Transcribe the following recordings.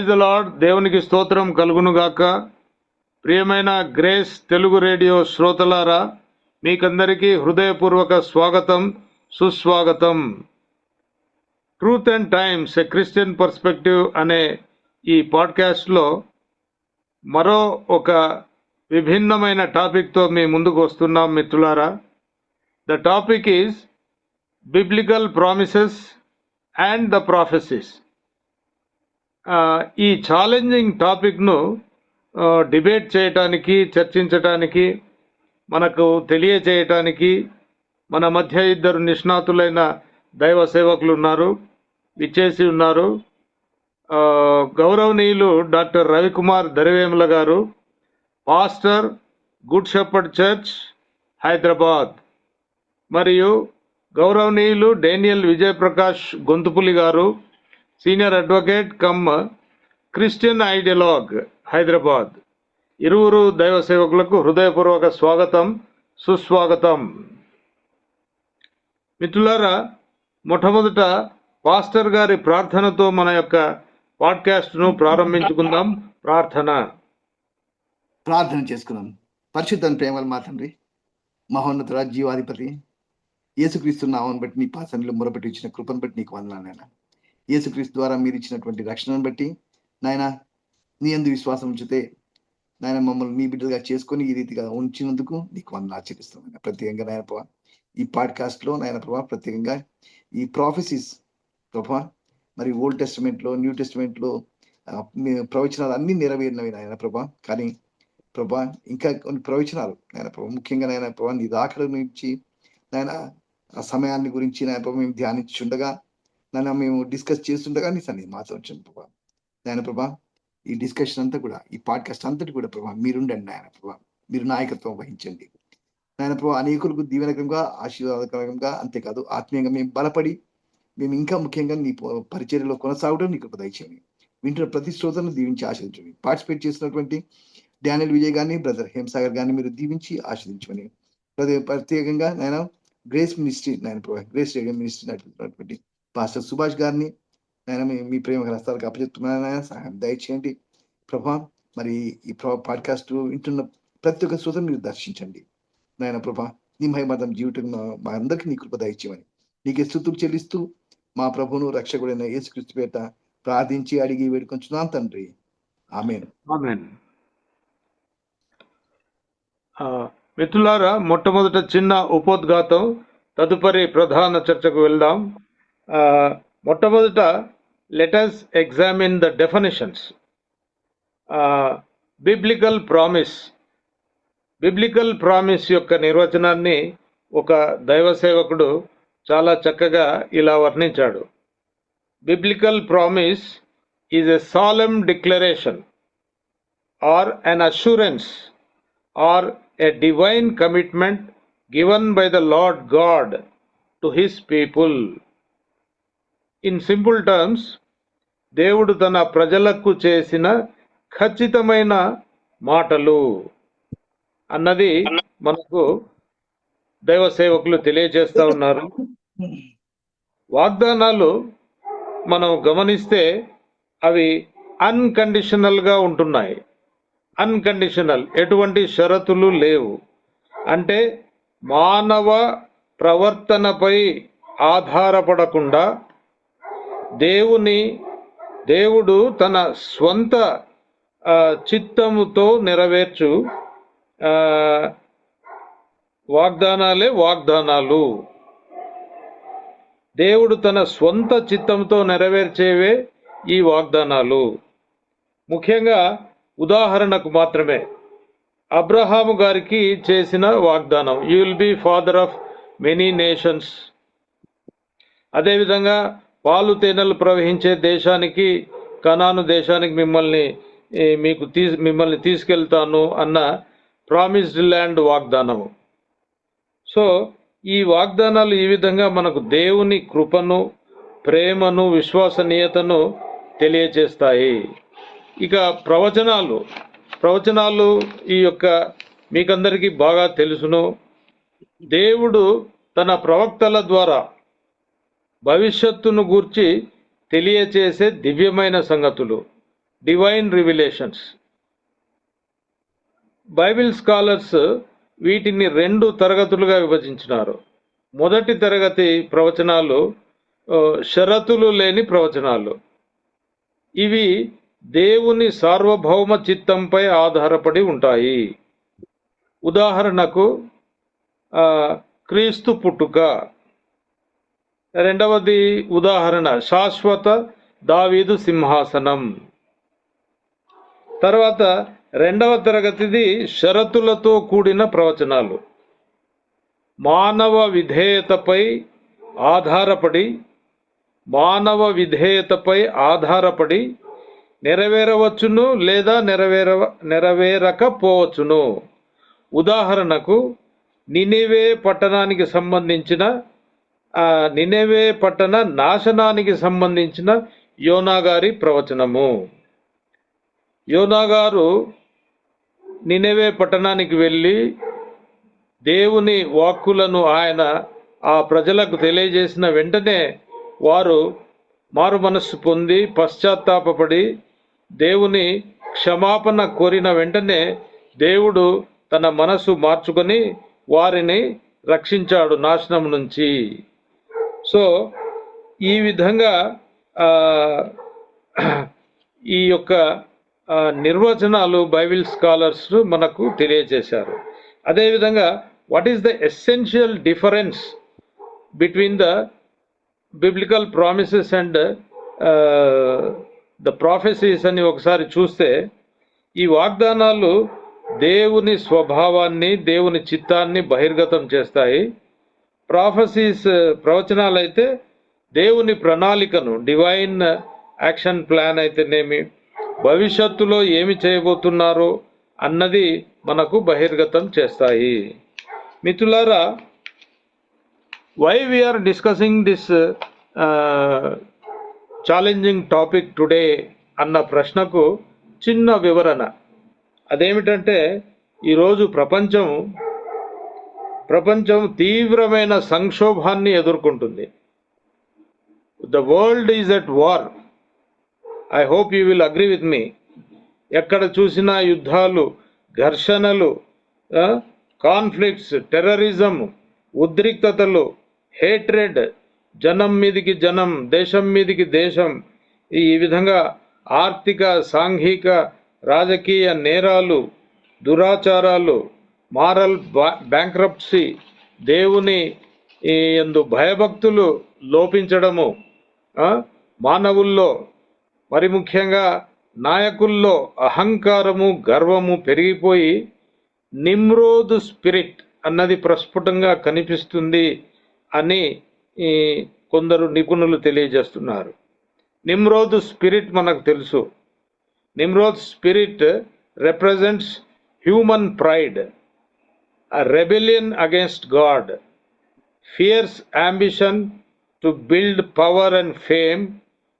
Praise the lord. దేవునికి స్తోత్రం కలుగునుగాక. ప్రియమైన గ్రేస్ తెలుగు రేడియో శ్రోతలారా, మీకందరికీ హృదయపూర్వక స్వాగతం, సుస్వాగతం. Truth and times, a Christian perspective అనే ఈ పాడ్కాస్ట్లో మరో ఒక విభిన్నమైన టాపిక్తో మీ ముందుకు వస్తున్నాం మిత్రులారా. The topic is biblical promises and the prophecies. ఈ ఛాలెంజింగ్ టాపిక్ను డిబేట్ చేయటానికి, చర్చించటానికి, మనకు తెలియచేయటానికి మన మధ్య ఇద్దరు నిష్ణాతులైన దైవ సేవకులు ఉన్నారు, విచ్చేసి ఉన్నారు. గౌరవనీయులు డాక్టర్ రవికుమార్ దరివేముల గారు, pastor, Good Shepherd Church, Hyderabad. మరియు గౌరవనీయులు డేనియల్ విజయప్రకాష్ గొంతుపులి గారు, senior advocate cum Christian ideologue, Hyderabad. ఇరువురు దైవ సేవకులకు హృదయపూర్వక స్వాగతం, సుస్వాగతం. మిత్రులారా, మొట్టమొదట పాస్టర్ గారి ప్రార్థనతో మన యొక్క పాడ్కాస్ట్ను ప్రారంభించుకుందాం. ప్రార్థన చేసుకుందాం. పరిశుద్ధ ప్రేమల మా తండ్రి, మహోన్నతుడ, జీవాధిపతి, యేసుక్రీస్తు నామం బట్టి నీ పాసనలో మొరపెట్టి ఇచ్చిన కృపను బట్టి నీకు వందనాలు నాయన. యేసుక్రీస్తు ద్వారా మీరు ఇచ్చినటువంటి రక్షణను బట్టి నాయన, నీ యందు విశ్వాసం ఉంచితే నాయన మమ్మల్ని నీ బిడ్డలుగా చేసుకొని ఈ రీతిగా ఉంచినందుకు నీకు వందనాలు ఆచరిస్తాం. ప్రత్యేకంగా నాయన ప్రభా, ఈ పాడ్కాస్ట్లో నాయన ప్రభా, ప్రత్యేకంగా ఈ ప్రాఫెసీస్ ప్రభా, మరి ఓల్డ్ టెస్టిమెంట్లో, న్యూ టెస్టిమెంట్లో ప్రవచనాలు అన్నీ నెరవేరినవి నాయన ప్రభా. కానీ ప్రభా, ఇంకా కొన్ని ప్రవచనాలు నాయన ప్రభా, ముఖ్యంగా నాయన ప్రభా, నీ దాఖల నుంచి నాయన ఆ సమయాన్ని గురించి నాయన ప్రభా మేము ధ్యానించుండగా, నాయన మేము డిస్కస్ చేస్తుండగా నీ సన్ని మాతో వచ్చింది ప్రభా. నాయన ప్రభా, ఈ డిస్కషన్ అంతా కూడా, ఈ పాడ్కాస్ట్ అంతటి కూడా ప్రభా మీరుండండి నాయన ప్రభా, మీరు నాయకత్వం వహించండి నాయన ప్రభా. అనేకులకు దీవెనకరంగా, ఆశీర్వాదకరంగా, అంతేకాదు ఆత్మీయంగా మేము బలపడి మేము ఇంకా ముఖ్యంగా నీ పరిచర్యలో కొనసాగడం నీకు దయచేయండి. వింటున్న ప్రతి శ్రోతలను దీవించి ఆశ్రయించండి. పార్టిసిపేట్ చేసినటువంటి డానియల్ విజయ్ గారిని, బ్రదర్ హేమసాగర్ గారిని మీరు దీవించి ఆశ్రయించమని, ప్రత్యేకంగా నాయన గ్రేస్ మినిస్ట్రీ నాయన ప్రభా, గ్రేస్ రేడియో మినిస్ట్రీ నడుపుతున్నటువంటి పాస్టర్ సుభాష్ గారిని నాయన మీ ప్రేమ హస్తాలకు అప్పచెప్తున్నాను నాయన, సహాయం దయచేయండి ప్రభా. మరి ఈ పాడ్కాస్ట్ వింటున్న ప్రతి ఒక్క శ్రోతను మీరు దర్శించండి నాయన ప్రభా. నీ మహిమతం జీవితం మా అందరికీ నీ కృప దయచేయమని నీకే స్తుతులు చెల్లిస్తూ మా ప్రభువును రక్షకుడైన యేసుక్రీస్తు పేట ప్రార్థించి అడిగి వేడుకొంచున్నాం తండ్రి, ఆమేన్. మిత్రులారా, మొట్టమొదట చిన్న ఉపోద్ఘాతం, తదుపరి ప్రధాన చర్చకు వెళ్దాం. మొట్టమొదట let us examine the definitions. Biblical promise యొక్క నిర్వచనాన్ని ఒక దైవ సేవకుడు చాలా చక్కగా ఇలా వర్ణించాడు. Biblical promise is a solemn declaration or an assurance or a divine commitment given by the Lord God to his people. In simple terms, దేవుడు తన ప్రజలకు చేసిన ఖచ్చితమైన మాటలు అన్నది మనకు దైవ సేవకులు తెలియజేస్తా ఉన్నారు. వాగ్దానాలు మనం గమనిస్తే అవి అన్కండిషనల్గా ఉంటున్నాయి. అన్కండిషనల్, ఎటువంటి షరతులు లేవు. అంటే మానవ ప్రవర్తనపై ఆధారపడకుండా దేవుడు తన స్వంత చిత్తముతో నెరవేర్చు వాగ్దానాలు. దేవుడు తన స్వంత చిత్తంతో నెరవేర్చేవే ఈ వాగ్దానాలు. ముఖ్యంగా ఉదాహరణకు మాత్రమే అబ్రహాము గారికి చేసిన వాగ్దానం, you will B father of many nations. అదేవిధంగా పాలు తేనెలు ప్రవహించే దేశానికి, కనాను దేశానికి మిమ్మల్ని తీసుకెళ్తాను అన్న ప్రామిస్డ్ ల్యాండ్ వాగ్దానము. సో ఈ వాగ్దానాలు ఈ విధంగా మనకు దేవుని కృపను, ప్రేమను, విశ్వసనీయతను తెలియచేస్తాయి. ఇక ప్రవచనాలు ఈ యొక్క మీకందరికీ బాగా తెలుసును. దేవుడు తన ప్రవక్తల ద్వారా భవిష్యత్తును గూర్చి తెలియచేసే దివ్యమైన సంగతులు. Divine revelations. బైబిల్ స్కాలర్స్ వీటిని 2 తరగతులుగా విభజించినారు. మొదటి తరగతి ప్రవచనాలు షరతులు లేని ప్రవచనాలు. ఇవి దేవుని సార్వభౌమ చిత్తంపై ఆధారపడి ఉంటాయి. ఉదాహరణకు క్రీస్తు పుట్టుక. రెండవది ఉదాహరణ శాశ్వత దావీదు సింహాసనం. తర్వాత రెండవ తరగతిది షరతులతో కూడిన ప్రవచనాలు. మానవ విధేయతపై ఆధారపడి నెరవేరవచ్చును లేదా నెరవేరకపోవచ్చును. ఉదాహరణకు నినివే పట్టణ నాశనానికి సంబంధించిన యోనా గారి ప్రవచనము. యోనా గారు నినివే పట్టణానికి వెళ్ళి దేవుని వాక్కులను ఆయన ఆ ప్రజలకు తెలియజేసిన వెంటనే వారు మారు మనస్సు పొంది పశ్చాత్తాపపడి దేవుని క్షమాపణ కోరిన వెంటనే దేవుడు తన మనసు మార్చుకొని వారిని రక్షించాడు నాశనం నుంచి. సో ఈ విధంగా ఈ యొక్క నిర్వచనాలు బైబిల్ స్కాలర్స్ మనకు తెలియజేశారు. అదేవిధంగా what is the essential difference between the biblical promises and the prophecies అని ఒకసారి చూస్తే, ఈ వాగ్దానాలు దేవుని స్వభావాన్ని, దేవుని చిత్తాన్ని బహిర్గతం చేస్తాయి. ప్రాఫెసీస్ ప్రవచనాలు అయితే దేవుని ప్రణాళికను, డివైన్ యాక్షన్ ప్లాన్ అయితేనేమి, భవిష్యత్తులో ఏమి చేయబోతున్నారో అన్నది మనకు బహిర్గతం చేస్తాయి. మిత్రులారా, why we are discussing this challenging topic today అన్న ప్రశ్నకు చిన్న వివరణ. అదేమిటంటే, ఈరోజు ప్రపంచం తీవ్రమైన సంక్షోభాన్ని ఎదుర్కొంటుంది. The world is at war. I hope you will agree with me. ఎక్కడ చూసినా యుద్ధాలు, ఘర్షణలు, కాన్ఫ్లిక్ట్స్, టెర్రరిజం, ఉద్రిక్తతలు, హేట్రెడ్, జనం మీదికి జనం, దేశం మీదికి దేశం, ఈ విధంగా ఆర్థిక, సాంఘిక, రాజకీయ నేరాలు, దురాచారాలు, మారల్ బ్యాంక్రప్సీ, దేవుని యందు భయభక్తులు లోపించడము, మానవుల్లో మరి ముఖ్యంగా నాయకుల్లో అహంకారము, గర్వము పెరిగిపోయి నిమ్రోదు స్పిరిట్ అన్నది ప్రస్ఫుటంగా కనిపిస్తుంది అని కొందరు నిపుణులు తెలియజేస్తున్నారు. నిమ్రోదు స్పిరిట్ మనకు తెలుసు. Nimrod spirit represents human pride, a rebellion against God, fierce ambition to build power and fame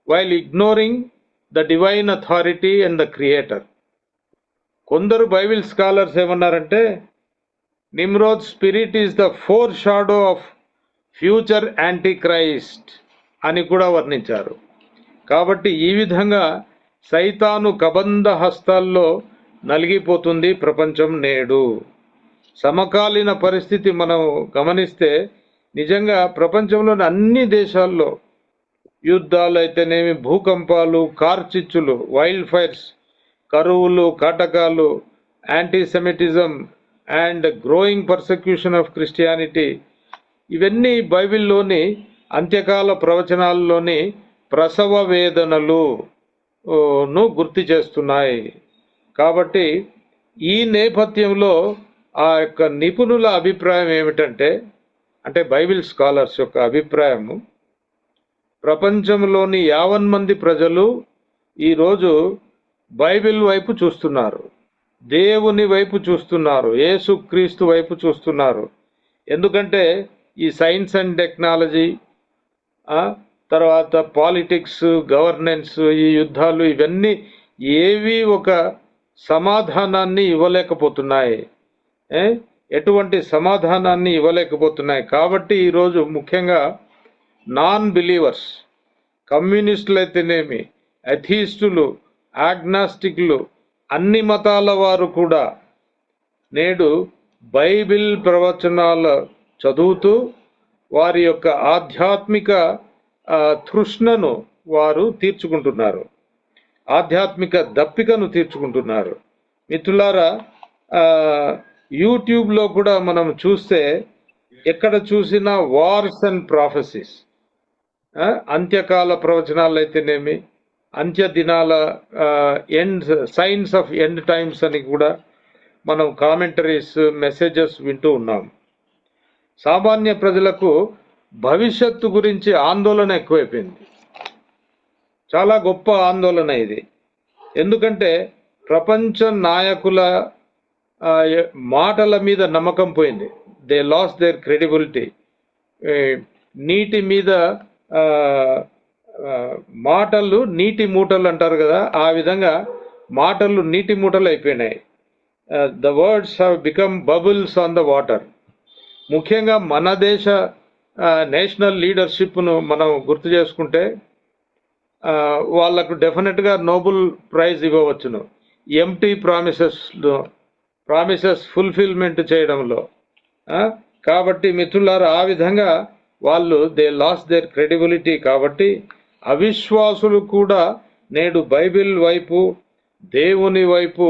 while ignoring the divine authority and the creator. కొందరు బైబిల్ స్కాలర్స్ ఏమన్నారంటే, Nimrod spirit is the four shadow of future anti Christ అని కూడా వర్ణించారు. కాబట్టి ఈ విధంగా సైతాను కబంధ హస్తాల్లో నలిగిపోతుంది ప్రపంచం నేడు. సమకాలీన పరిస్థితి మనం గమనిస్తే నిజంగా ప్రపంచంలోని అన్ని దేశాల్లో యుద్ధాలు అయితేనేమి, భూకంపాలు, కార్చిచ్చులు, వైల్డ్ ఫైర్స్, కరువులు, కాటకాలు, యాంటీసెమిటిజం and growing persecution of Christianity, ఇవన్నీ బైబిల్లోని అంత్యకాల ప్రవచనాల్లోని ప్రసవ వేదనలును గుర్తు చేస్తున్నాయి. కాబట్టి ఈ నేపథ్యంలో ఆ యొక్క నిపుణుల అభిప్రాయం ఏమిటంటే, అంటే బైబిల్ స్కాలర్స్ యొక్క అభిప్రాయము, ప్రపంచంలోని 50 మంది ప్రజలు ఈరోజు బైబిల్ వైపు చూస్తున్నారు, దేవుని వైపు చూస్తున్నారు, యేసుక్రీస్తు వైపు చూస్తున్నారు. ఎందుకంటే ఈ సైన్స్ అండ్ టెక్నాలజీ, తర్వాత పాలిటిక్స్, గవర్నెన్స్, ఈ యుద్ధాలు, ఇవన్నీ ఏవి ఒక సమాధానాన్ని ఇవ్వలేకపోతున్నాయి. ఎటువంటి సమాధానాన్ని ఇవ్వలేకపోతున్నాయి. కాబట్టి ఈరోజు ముఖ్యంగా నాన్ బిలీవర్స్, కమ్యూనిస్టులు అయితేనేమి, అథీస్టులు, ఆగ్నాస్టిక్లు, అన్ని మతాల వారు కూడా నేడు బైబిల్ ప్రవచనాలు చదువుతూ వారి యొక్క ఆధ్యాత్మిక తృష్ణను వారు తీర్చుకుంటున్నారు, ఆధ్యాత్మిక దప్పికను తీర్చుకుంటున్నారు. మిత్రులారా, యూట్యూబ్లో కూడా మనం చూస్తే ఎక్కడ చూసినా వార్స్ అండ్ ప్రాఫెసీస్, అంత్యకాల ప్రవచనాలు అయితేనేమి, అంత్య దినాల end science of end times అని కూడా మనం కామెంటరీస్, మెసేజెస్ వింటూ ఉన్నాం. సామాన్య ప్రజలకు భవిష్యత్తు గురించి ఆందోళన ఎక్కువైపోయింది. చాలా గొప్ప ఆందోళన ఇది. ఎందుకంటే ప్రపంచ నాయకుల మాటల మీద నమ్మకం పోయింది. They loss their credibility. నీటి మీద మాటలు నీటి మూటలు అంటారు కదా, ఆ విధంగా మాటలు నీటి మూటలు అయిపోయినాయి. The words have become bubbles on the water. ముఖ్యంగా మన దేశ నేషనల్ లీడర్షిప్ను మనం గుర్తు చేసుకుంటే వాళ్లకు డెఫినెట్గా నోబెల్ ప్రైజ్ ఇవ్వవచ్చును, ఎంటీ ప్రామిసెస్ ఫుల్ఫిల్మెంట్ చేయడంలో. కాబట్టి మిత్రులారా, ఆ విధంగా వాళ్ళు దే లాస్ దేర్ క్రెడిబిలిటీ. కాబట్టి అవిశ్వాసులు కూడా నేడు బైబిల్ వైపు, దేవుని వైపు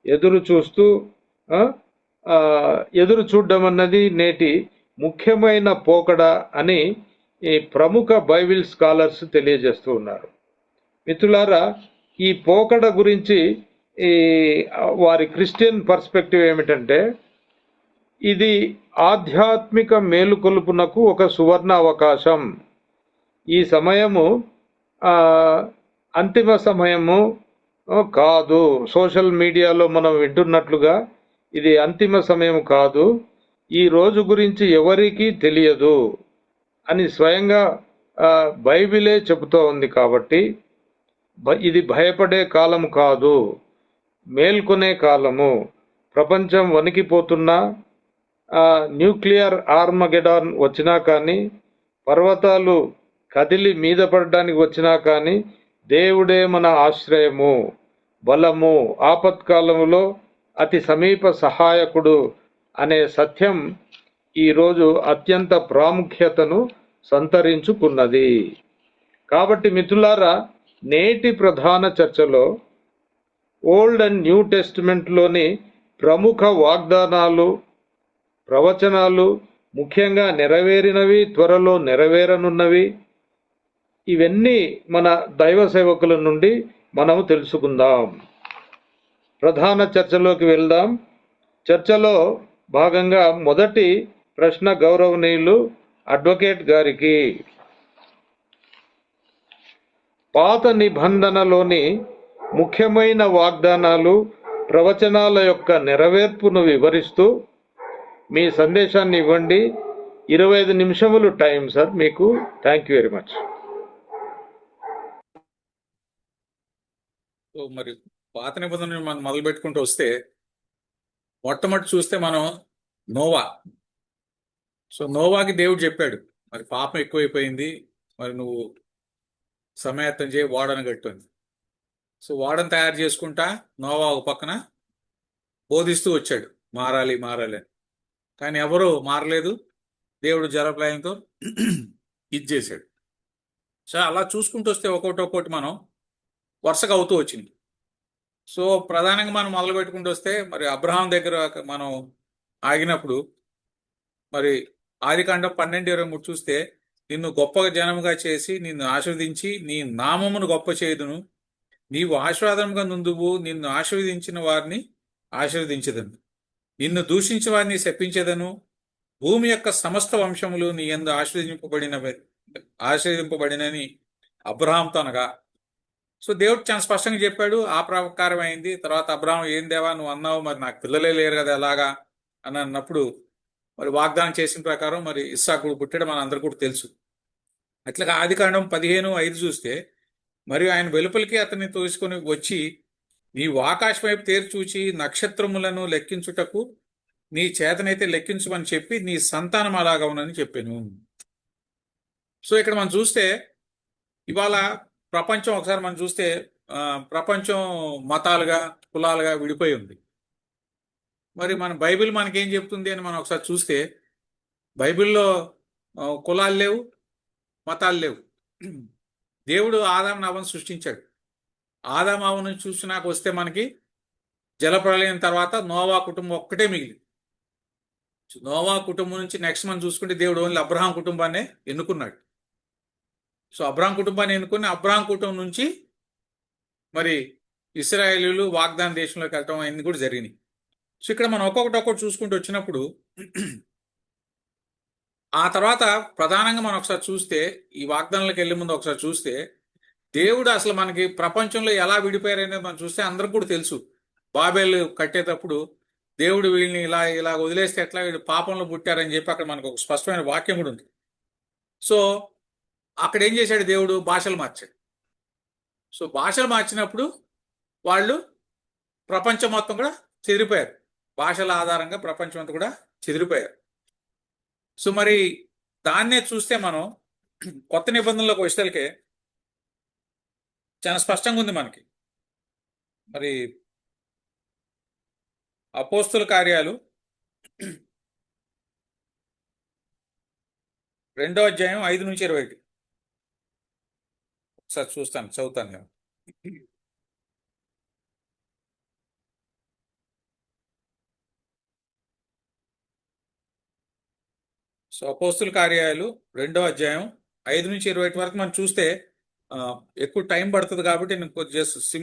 ఎదురు చూడడం అన్నది నేటి ముఖ్యమైన పోకడ అని ఈ ప్రముఖ బైబిల్ స్కాలర్స్ తెలియజేస్తూ ఉన్నారు. మిత్రులారా, ఈ పోకడ గురించి వారి క్రిస్టియన్ పర్స్పెక్టివ్ ఏమిటంటే, ఇది ఆధ్యాత్మిక మేలుకొలుపునకు ఒక సువర్ణ అవకాశం. ఈ సమయము అంతిమ సమయము కాదు. సోషల్ మీడియాలో మనం వింటున్నట్లుగా ఇది అంతిమ సమయం కాదు. ఈ రోజు గురించి ఎవరికీ తెలియదు అని స్వయంగా బైబిలే చెబుతూ ఉంది. కాబట్టి ఇది భయపడే కాలం కాదు, మేల్కొనే కాలము. ప్రపంచం వణికిపోతున్నా, న్యూక్లియర్ ఆర్మగెడాన్ వచ్చినా కానీ, పర్వతాలు కదిలి మీద పడడానికి వచ్చినా కానీ, దేవుడే మన ఆశ్రయము, బలము, ఆపత్కాలములో అతి సమీప సహాయకుడు అనే సత్యం ఈరోజు అత్యంత ప్రాముఖ్యతను సంతరించుకున్నది. కాబట్టి మిత్రులారా, నేటి ప్రధాన చర్చలో ఓల్డ్ అండ్ న్యూ టెస్టిమెంట్లోని ప్రముఖ వాగ్దానాలు, ప్రవచనాలు, ముఖ్యంగా నెరవేరినవి, త్వరలో నెరవేరనున్నవి, ఇవన్నీ మన దైవ సేవకుల నుండి మనము తెలుసుకుందాం. ప్రధాన చర్చలోకి వెళ్దాం. చర్చలో భాగంగా మొదటి ప్రశ్న గౌరవనీయులు అడ్వకేట్ గారికి. పాత నిబంధనలోని ముఖ్యమైన వాగ్దానాలు, ప్రవచనాల యొక్క నెరవేర్పును వివరిస్తూ మీ సందేశాన్ని ఇవ్వండి. 25 నిమిషములు టైం సార్ మీకు. Thank you very much. మరి పాత నిబంధన మనం మొదలు పెట్టుకుంటూ వస్తే, మొట్టమొదటి చూస్తే మనం నోవా. నోవాకి దేవుడు చెప్పాడు, మరి పాపం ఎక్కువైపోయింది, మరి నువ్వు సమయత్తం చేయి, ఓడను కట్టుంది. ఓడను తయారు చేసుకుంటా నోవా ఒక పక్కన బోధిస్తూ వచ్చాడు, మారాలి మారాలి అని. కానీ ఎవరు మారలేదు. దేవుడు జలప్రలయంతో ఇది చేశాడు. అలా చూసుకుంటూ వస్తే ఒక్కొక్కటి మనం వరుసగా అవుతూ వచ్చింది. ప్రధానంగా మనం మొదలు పెట్టుకుంటూ వస్తే, మరి అబ్రహాం దగ్గర మనం ఆగినప్పుడు, మరి ఆదికాండం 12:23 చూస్తే, నిన్ను గొప్ప జనముగా చేసి నిన్ను ఆశీర్వదించి నీ నామమును గొప్ప చేయుదును, నీవు ఆశీర్వాదముగా నుందువు, నిన్ను ఆశీర్వదించిన వారిని ఆశీర్వదించదను, నిన్ను దూషించిన వారిని శపించదను, భూమి యొక్క సమస్త వంశములు నీ యందు ఆశీర్వదింపబడినని అబ్రహాంతో అనగా. దేవుడు చాలా స్పష్టంగా చెప్పాడు. ఆ ప్రకారం అయింది. తర్వాత అబ్రహాం, ఏం దేవా నువ్వు అన్నావు, మరి నాకు పిల్లలే లేరు కదా ఎలాగా అని అన్నప్పుడు, మరి వాగ్దానం చేసిన ప్రకారం మరి ఇస్సాకు పుట్టాడు, మన అందరు కూడా తెలుసు. అట్లాగా ఆదికాండం 15:5 చూస్తే, మరియు ఆయన వెలుపలికి అతన్ని తోసుకొని వచ్చి, నీవు ఆకాశం వైపు తేరు చూచి నక్షత్రములను లెక్కించుటకు నీ చేతనైతే లెక్కించమని చెప్పి నీ సంతానం అలాగా ఉన్నని చెప్పాను. ఇక్కడ మనం చూస్తే, ఇవాళ ప్రపంచం ఒకసారి మనం చూస్తే, ప్రపంచం మతాలుగా కులాలుగా విడిపోయి ఉంది. మరి మన బైబిల్ మనకేం చెప్తుంది అని మనం ఒకసారి చూస్తే బైబిల్లో కులాలు లేవు, మతాలు లేవు. దేవుడు ఆదాము అవ్వను సృష్టించాడు. ఆదాము అవ్వను చూసినాక వస్తే మనకి జలప్రళయం తర్వాత నోవా కుటుంబం ఒక్కటే మిగిలింది. నోవా కుటుంబం నుంచి నెక్స్ట్ మనం చూసుకుంటే దేవుడు ఓన్లీ అబ్రహాం కుటుంబాన్ని ఎన్నుకున్నాడు. సో అబ్రహాం కుటుంబాన్ని ఎన్నుకుని అబ్రహాం కుటుంబం నుంచి మరి ఇశ్రాయేలీయులు వాగ్దాన దేశంలోకి వెళ్ళటం అన్ని కూడా జరిగినాయి. సో ఇక్కడ మనం ఒక్కొక్కటి చూసుకుంటూ వచ్చినప్పుడు ఆ తర్వాత ప్రధానంగా మనం ఒకసారి చూస్తే ఈ వాగ్దానాలకు వెళ్ళే ముందు ఒకసారి చూస్తే దేవుడు అసలు మనకి ప్రపంచంలో ఎలా విడిపోయారనేది మనం చూస్తే అందరికి కూడా తెలుసు. బాబేలు కట్టేటప్పుడు దేవుడు వీళ్ళని ఇలా వదిలేస్తే ఎట్లా, వీళ్ళు పాపంలో పుట్టారని చెప్పి అక్కడ మనకు ఒక స్పష్టమైన వాక్యం కూడా ఉంది. సో అక్కడ ఏం చేశాడు దేవుడు? భాషలు మార్చాడు. సో భాషలు మార్చినప్పుడు వాళ్ళు ప్రపంచం మొత్తం కూడా చెదిరిపోయారు. భాషల ఆధారంగా ప్రపంచం అంతా కూడా చెదిరిపోయారు. సో మరి దాన్నే చూస్తే మనం కొత్త నిబంధనలోకి వచ్చేసరికి చాలా స్పష్టంగా ఉంది మనకి. మరి అపోస్తుల కార్యాలు 2వ అధ్యాయం 5 నుంచి 21 ఒకసారి చదువుతాను నేను. సో అపోస్తుల కార్యాలు 2వ అధ్యాయం 5 నుంచి 21 వరకు మనం చూస్తే ఎక్కువ టైం పడుతుంది కాబట్టి నేను జస్ట్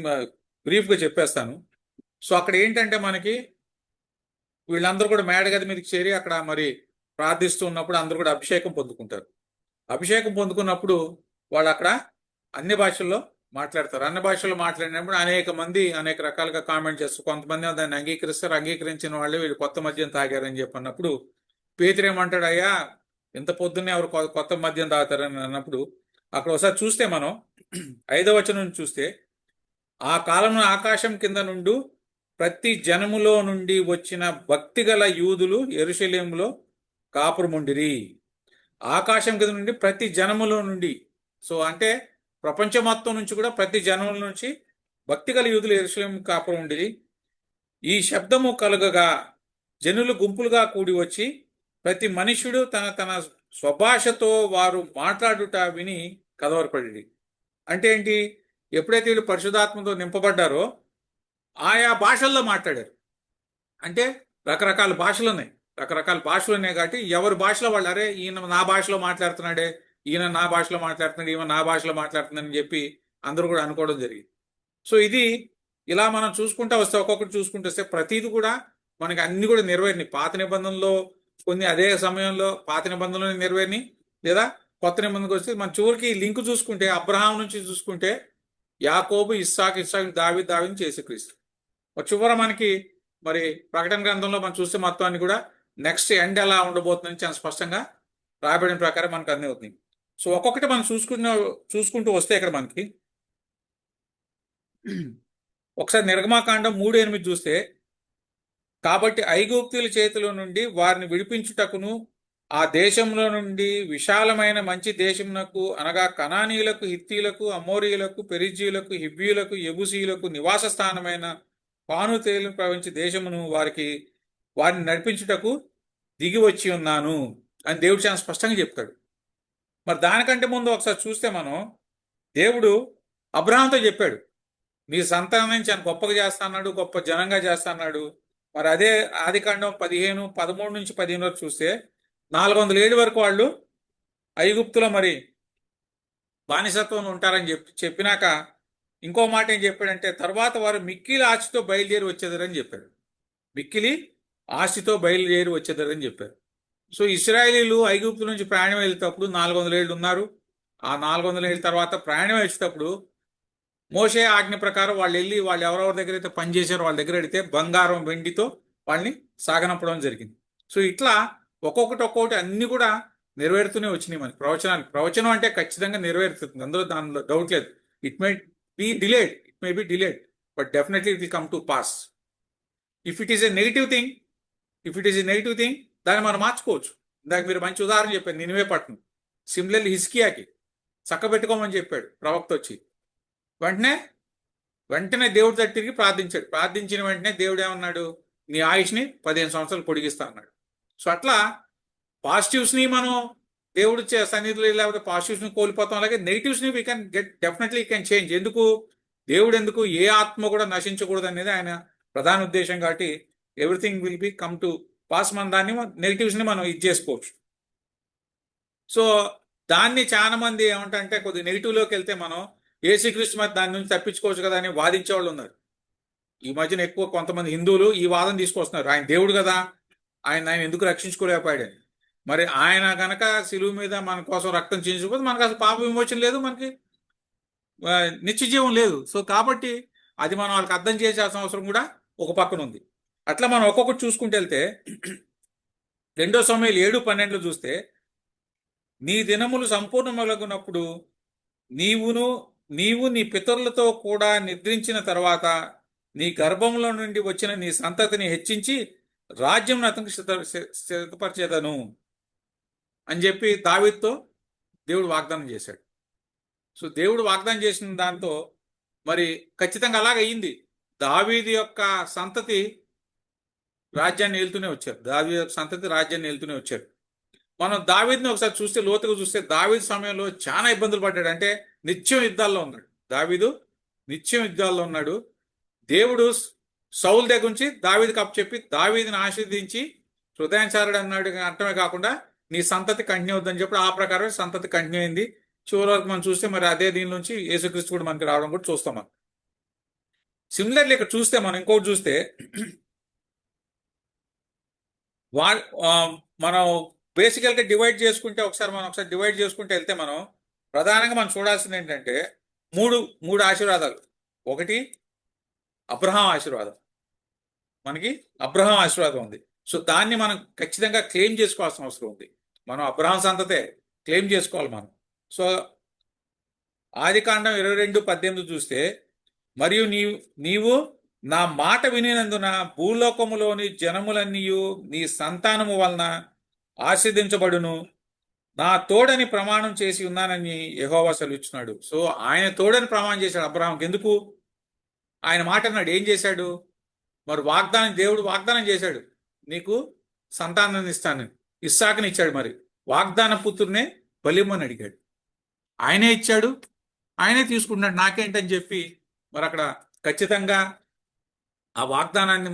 బ్రీఫ్గా చెప్పేస్తాను. సో అక్కడ ఏంటంటే మనకి వీళ్ళందరూ కూడా మేడగది మీదకి చేరి అక్కడ మరి ప్రార్థిస్తూ ఉన్నప్పుడు అందరూ కూడా అభిషేకం పొందుకుంటారు. అభిషేకం పొందుకున్నప్పుడు వాళ్ళు అక్కడ అన్ని భాషల్లో మాట్లాడతారు. అన్ని భాషల్లో మాట్లాడినప్పుడు అనేక మంది అనేక రకాలుగా కామెంట్ చేస్తారు. కొంతమంది దాన్ని అంగీకరిస్తారు. అంగీకరించిన వాళ్ళు వీళ్ళు కొత్త మద్యం తాగారని చెప్పన్నప్పుడు పేతురు ఏమంటాడు, అయ్యా ఇంత పొద్దున్నే ఎవరు కొత్త మద్యం తాగుతారని అన్నప్పుడు అక్కడ ఒకసారి చూస్తే మనం 5వ వచనం నుంచి చూస్తే, ఆ కాలంలో ఆకాశం కింద నుండి ప్రతి జనములో నుండి వచ్చిన భక్తిగల యూదులు యెరూషలేములో కాపురముండిరి. ఆకాశం కింద నుండి ప్రతి జనములో నుండి, సో అంటే ప్రపంచం మొత్తం నుంచి కూడా ప్రతి జనముల నుంచి భక్తిగల యూదులు యెరూషలేము కాపురం ఉండిరి. ఈ శబ్దము కలుగగా జనులు గుంపులుగా కూడి వచ్చి ప్రతి మనుష్యుడు తన తన స్వభాషతో వారు మాట్లాడుట విని కలవరపడి. అంటే ఏంటి? ఎప్పుడైతే వీళ్ళు పరిశుద్ధాత్మతో నింపబడ్డారో ఆయా భాషల్లో మాట్లాడారు. అంటే రకరకాల భాషలు ఉన్నాయి. కాబట్టి ఎవరి భాషలో వాళ్ళు, అరే ఈయన నా భాషలో మాట్లాడుతున్నాడే, ఈయన నా భాషలో మాట్లాడుతున్నాడు, ఈయన నా భాషలో మాట్లాడుతుందని చెప్పి అందరూ కూడా అనుకోవడం జరిగింది. సో ఇది ఇలా మనం చూసుకుంటా వస్తే ఒక్కొక్కటి చూసుకుంటూ వస్తే ప్రతిది కూడా మనకి అన్ని కూడా నెరవేరినాయి. పాత నిబంధనలో కొన్ని అదే సమయంలో పాత నిబంధనలు నెరవేరినాయి, లేదా కొత్త నిబంధనకు వస్తే మన చివరికి లింక్ చూసుకుంటే అబ్రహాం నుంచి చూసుకుంటే యాకోబు, ఇస్సాకు, దావీదు చేసే క్రీస్తు. చివర మనకి మరి ప్రకటన గ్రంథంలో మనం చూస్తే మొత్తం అన్ని కూడా నెక్స్ట్ ఎండ్ ఎలా ఉండబోతుందని చాలా స్పష్టంగా రాబడిన ప్రకారం మనకు అన్నీ అవుతుంది. సో ఒక్కొక్కటి మనం చూసుకుంటూ వస్తే ఇక్కడ మనకి ఒకసారి నిర్గమాకాండం 3:8 చూస్తే, కాబట్టి ఐగుప్తుల చేతిలో నుండి వారిని విడిపించుటకును ఆ దేశంలో నుండి విశాలమైన మంచి దేశమునకు అనగా కనానీయులకు, హిత్తీలకు, అమోరీయులకు, పెరిజీయులకు, హివ్వీయులకు, యెబూసీయులకు నివాస స్థానమైన పానుతేలు ప్రవహించే దేశమును వారిని నడిపించుటకు దిగి వచ్చి ఉన్నాను అని దేవుడు చాలా స్పష్టంగా చెప్తాడు. మరి దానికంటే ముందు ఒకసారి చూస్తే మనం దేవుడు అబ్రహాంతో చెప్పాడు, నీ సంతానం చాలా గొప్పగా చేస్తా అన్నాడు, గొప్ప జనంగా చేస్తా అన్నాడు. మరి అదే ఆదికాండం 13 నుంచి 15 వరకు చూస్తే 400 ఏళ్ళ వరకు వాళ్ళు ఐగుప్తులో మరి బానిసత్వంలో ఉంటారని చెప్పినాక ఇంకో మాట ఏం చెప్పాడంటే, తర్వాత వారు మిక్కిలి ఆశతో బయలుదేరి వచ్చేదారని చెప్పాడు. మిక్కిలి ఆశతో బయలుదేరి వచ్చేదారని చెప్పారు. సో ఇశ్రాయేలీలు ఐగుప్తు నుంచి ప్రయాణం వెళ్తేటప్పుడు 400 ఏళ్ళు ఉన్నారు. ఆ 400 ఏళ్ళ తర్వాత ప్రయాణం వచ్చేటప్పుడు మోషే ఆజ్ఞ ప్రకారం వాళ్ళు వెళ్ళి వాళ్ళు ఎవరెవరి దగ్గర అయితే పనిచేశారో వాళ్ళ దగ్గర అడిగితే బంగారం, వెండితో వాళ్ళని సాగనంపడం జరిగింది. సో ఇట్లా ఒక్కొక్కటి అన్ని కూడా నెరవేరుతూనే వచ్చినాయి మనకి ప్రవచనం అంటే ఖచ్చితంగా నెరవేరుతుంది, అందులో దానిలో డౌట్ లేదు. It may B delayed but definitely it will come to pass. If it is a negative thing దాన్ని మనం మార్చుకోవచ్చు. ఇందాక మీరు మంచి ఉదాహరణ చెప్పారు, నినివే పట్టణం. సిమిలర్లీ హిజ్కియాకి చక్కబెట్టుకోమని చెప్పాడు ప్రవక్త వచ్చి, వెంటనే వెంటనే దేవుడి దగ్గర తిరిగి ప్రార్థించాడు. ప్రార్థించిన వెంటనే దేవుడు ఏమన్నాడు, నీ ఆయుష్ని 15 సంవత్సరాలు పొడిగిస్తా అన్నాడు. సో అట్లా పాజిటివ్స్ని మనం దేవుడి సన్నిధిలో లేకపోతే పాజిటివ్స్ని కోల్పోతాం. అలాగే నెగిటివ్స్ని we can get, definitely can change. ఎందుకు? దేవుడు ఎందుకు ఏ ఆత్మ కూడా నశించకూడదు అనేది ఆయన ప్రధాన ఉద్దేశం. కాబట్టి everything will be come to pass. మన దాన్ని నెగిటివ్స్ని మనం ఇది చేసుకోవచ్చు. సో దాన్ని చాలా మంది ఏమంటే కొద్దిగా నెగిటివ్లోకి వెళ్తే మనం యేసుక్రీస్తు మరి దాని నుంచి తప్పించుకోవచ్చు కదా అని వాదించే వాళ్ళు ఉన్నారు. ఈ మధ్యన ఎక్కువ కొంతమంది హిందువులు ఈ వాదన తీసుకొస్తున్నారు, ఆయన దేవుడు కదా, ఆయన ఎందుకు రక్షించుకోలేకపోయాడని. మరి ఆయన గనక శిలువ మీద మన కోసం రక్తం చిందించకపోతే మనకు అసలు పాప విమోచన లేదు, మనకి నిత్య జీవం లేదు. సో కాబట్టి అది మనం వాళ్ళకి అర్థం చేసేసిన అవసరం కూడా ఒక పక్కన ఉంది. అట్లా మనం ఒక్కొక్కటి చూసుకుంటూ వెళ్తే 2 సమూయేలు 7:12 చూస్తే, నీ దినములు సంపూర్ణమగునప్పుడు నీవు నీ పితరులతో కూడా నిద్రించిన తర్వాత నీ గర్భంలో నుండి వచ్చిన నీ సంతతిని హెచ్చించి రాజ్యం అతనికి సిద్ధపరిచేదను అని చెప్పి దావీదుతో దేవుడు వాగ్దానం చేశాడు. సో దేవుడు వాగ్దానం చేసిన దాంతో మరి ఖచ్చితంగా అలాగే అయ్యింది. దావీదు యొక్క సంతతి రాజ్యాన్ని ఏలుతూనే వచ్చారు. దావీదు యొక్క సంతతి రాజ్యాన్ని ఏలుతూనే వచ్చారు. మనం దావీదుని ఒకసారి చూస్తే, లోతుగా చూస్తే, దావీదు సమయంలో చాలా ఇబ్బందులు పడ్డాడు. అంటే నిత్యం యుద్ధాల్లో ఉన్నాడు. దావీదు నిత్యం యుద్ధాల్లో ఉన్నాడు. దేవుడు సౌలు దగ్గర నుంచి దావీదుకి అప్పచెప్పి దావీదుని ఆశీర్వదించి హృదయాచారుడు అన్నాడు అర్థమే కాకుండా నీ సంతతి కంటిన్యూ అవుతుందని చెప్పి ఆ ప్రకారం సంతతి కంటిన్యూ అయింది. చివరి వరకు మనం చూస్తే మరి అదే దీని నుంచి యేసుక్రీస్తు కూడా మనకి రావడం కూడా చూస్తాం. మనం సిమిలర్లీ ఇక్కడ చూస్తే, మనం ఇంకోటి చూస్తే, మనం బేసికల్గా డివైడ్ చేసుకుంటే ఒకసారి డివైడ్ చేసుకుంటే వెళ్తే మనం ప్రధానంగా మనం చూడాల్సింది ఏంటంటే మూడు ఆశీర్వాదాలు. ఒకటి అబ్రహాం ఆశీర్వాదం, మనకి అబ్రహాం ఆశీర్వాదం ఉంది. సో దాన్ని మనం ఖచ్చితంగా క్లెయిమ్ చేసుకోవాల్సిన అవసరం ఉంది. మనం అబ్రహాం సంతతే క్లెయిమ్ చేసుకోవాలి మనం. సో ఆదికాండం 22:18 చూస్తే, మరియు నీవు నా మాట వినినందున భూలోకములోని జనములన్నీయు నీ సంతానము వలన ఆశీర్దించబడును, నా తోడని ప్రమాణం చేసి ఉన్నానని యెహోవా సెలవిచ్చున్నాడు. సో ఆయన తోడని ప్రమాణం చేశాడు అబ్రహాంకి. ఎందుకు? ఆయన మాట అన్నాడు. ఏం చేశాడు? మరి దేవుడు వాగ్దానం చేశాడు, నీకు సంతానాన్ని ఇస్తాను. ఇస్సాకుని ఇచ్చాడు. మరి వాగ్దాన పుత్రునే బలిమ్మని అడిగాడు, ఆయనే ఇచ్చాడు, ఆయనే తీసుకుంటున్నాడు, నాకేంటని చెప్పి మరి అక్కడ ఖచ్చితంగా ఆ వాగ్దానాన్ని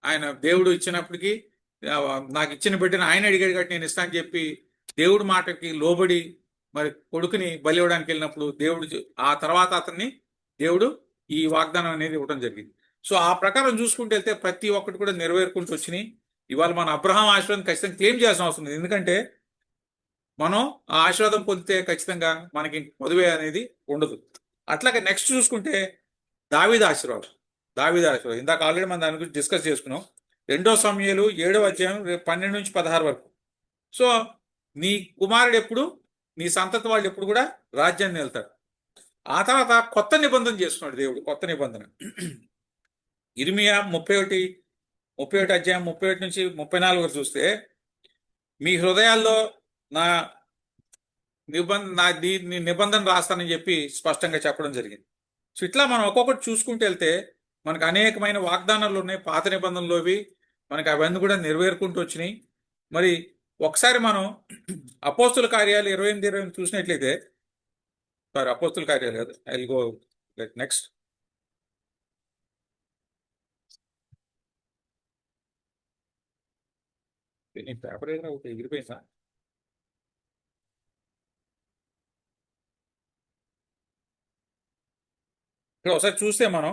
ఆయన దేవుడు ఇచ్చినప్పటికీ నాకు ఇచ్చిన బిడ్డను ఆయన అడిగాడు కాబట్టి నేను ఇస్తానని చెప్పి దేవుడి మాటకి లోబడి మరి కొడుకుని బలి ఇవ్వడానికి వెళ్ళినప్పుడు ఆ తర్వాత దేవుడు ఈ వాగ్దానం అనేది ఇవ్వడం జరిగింది. సో ఆ ప్రకారం చూసుకుంటూ వెళ్తే ప్రతి ఒక్కటి కూడా నెరవేరుకుంటూ వచ్చినాయి. ఇవాళ మన అబ్రహాం ఆశీర్వాదం ఖచ్చితంగా క్లెయిమ్ చేయాల్సిన అవసరం ఉంది. ఎందుకంటే మనం ఆ ఆశీర్వాదం పొందితే ఖచ్చితంగా మనకి మదువే అనేది ఉండదు. అట్లాగే నెక్స్ట్ చూసుకుంటే దావీదు ఆశీర్వాదం. ఇందాక ఆల్రెడీ మనం దాని గురించి డిస్కస్ చేసుకున్నాం. 2 సమూయేలు 7:12-16 వరకు. సో నీ కుమారుడు ఎప్పుడు, నీ సంతతి వాళ్ళు ఎప్పుడు కూడా రాజ్యాన్ని వెళ్తారు. ఆ తర్వాత కొత్త నిబంధన చేసుకున్నాడు దేవుడు. కొత్త నిబంధన ఇర్మియా 31:31-34 వరకు చూస్తే, మీ హృదయాల్లో నా నిబంధన రాస్తానని చెప్పి స్పష్టంగా చెప్పడం జరిగింది. సో ఇట్లా మనం ఒక్కొక్కటి చూసుకుంటూ వెళ్తే మనకు అనేకమైన వాగ్దానాలు ఉన్నాయి. పాత నిబంధనలోవి మనకి అవన్నీ కూడా నెరవేరుకుంటూ వచ్చినాయి. మరి ఒకసారి మనం అపోస్తుల కార్యాలు 28-28 చూసినట్లయితే, అపోస్తుల కార్యాలు కాదు, I will go next. Paper ఏదైనా ఒకటి ఎగిరిపోయిందా? ఇక్కడ ఒకసారి చూస్తే మనం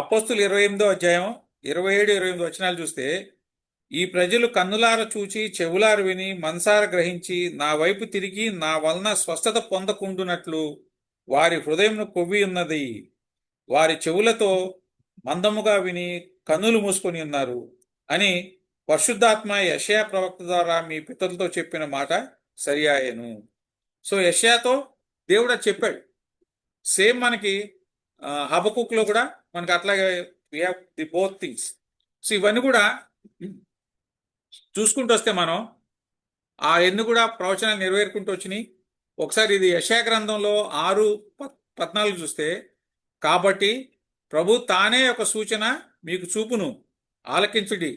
అపోస్తులు 28-28 వచనాలు చూస్తే, ఈ ప్రజలు కన్నులార చూచి చెవులారు విని మనసార గ్రహించి నా వైపు తిరిగి నా వలన స్వస్థత పొందకుండునట్లు వారి హృదయంను కొవ్వి ఉన్నది, వారి చెవులతో మందముగా విని కన్నులు మూసుకొని ఉన్నారు అని పరిశుద్ధాత్మ యెషయా ప్రవక్త ద్వారా మీ పితరులతో చెప్పిన మాట సరియాయను. సో యెషయాతో దేవుడు చెప్పాడు. సేమ్ మనకి హబకుక్లో కూడా మనకి అట్లాగే we have the both things. So ఇవన్నీ కూడా చూసుకుంటూ వస్తే మనం ఎన్ని కూడా ప్రవచనాలు నెరవేరుకుంటూ వచ్చినాయి. ఒకసారి ఇది యెషయా గ్రంథంలో 6:14 చూస్తే, కాబట్టి ప్రభు తానే ఒక సూచన మీకు చూపును, ఆలకించుడి.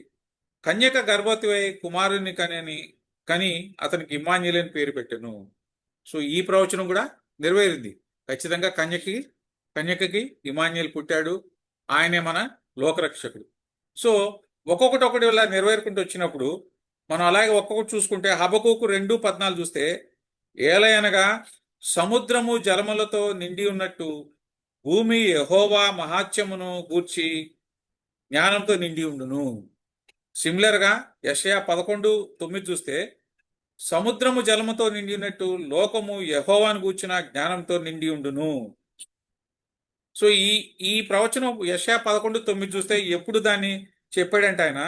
కన్యక గర్భవతి కుమారుని కని అతనికి ఇమ్మాన్యుయేలు అని పేరు పెట్టెను. సో ఈ ప్రవచనం కూడా నెరవేరింది. ఖచ్చితంగా కన్యకకి ఇమ్మాన్యుయేలు పుట్టాడు. ఆయనే మన లోకరక్షకుడు. సో ఒక్కొక్కటి ఇలా నెరవేరుకుంటూ వచ్చినప్పుడు మనం అలాగే ఒక్కొక్కటి చూసుకుంటే హబక్కూకు 2:14 చూస్తే, ఏలయనగా సముద్రము జలములతో నిండి ఉన్నట్టు భూమి యెహోవా మహాత్మ్యమును గూర్చి జ్ఞానంతో నిండి ఉండును. సిమిలర్ గా యెషయా 11:9 చూస్తే, సముద్రము జలముతో నిండి ఉన్నట్టు లోకము యెహోవాను గూర్చిన జ్ఞానంతో నిండి ఉండును. సో ఈ ప్రవచనం యెషయా 11:9 చూస్తే ఎప్పుడు దాన్ని చెప్పాడంటే ఆయన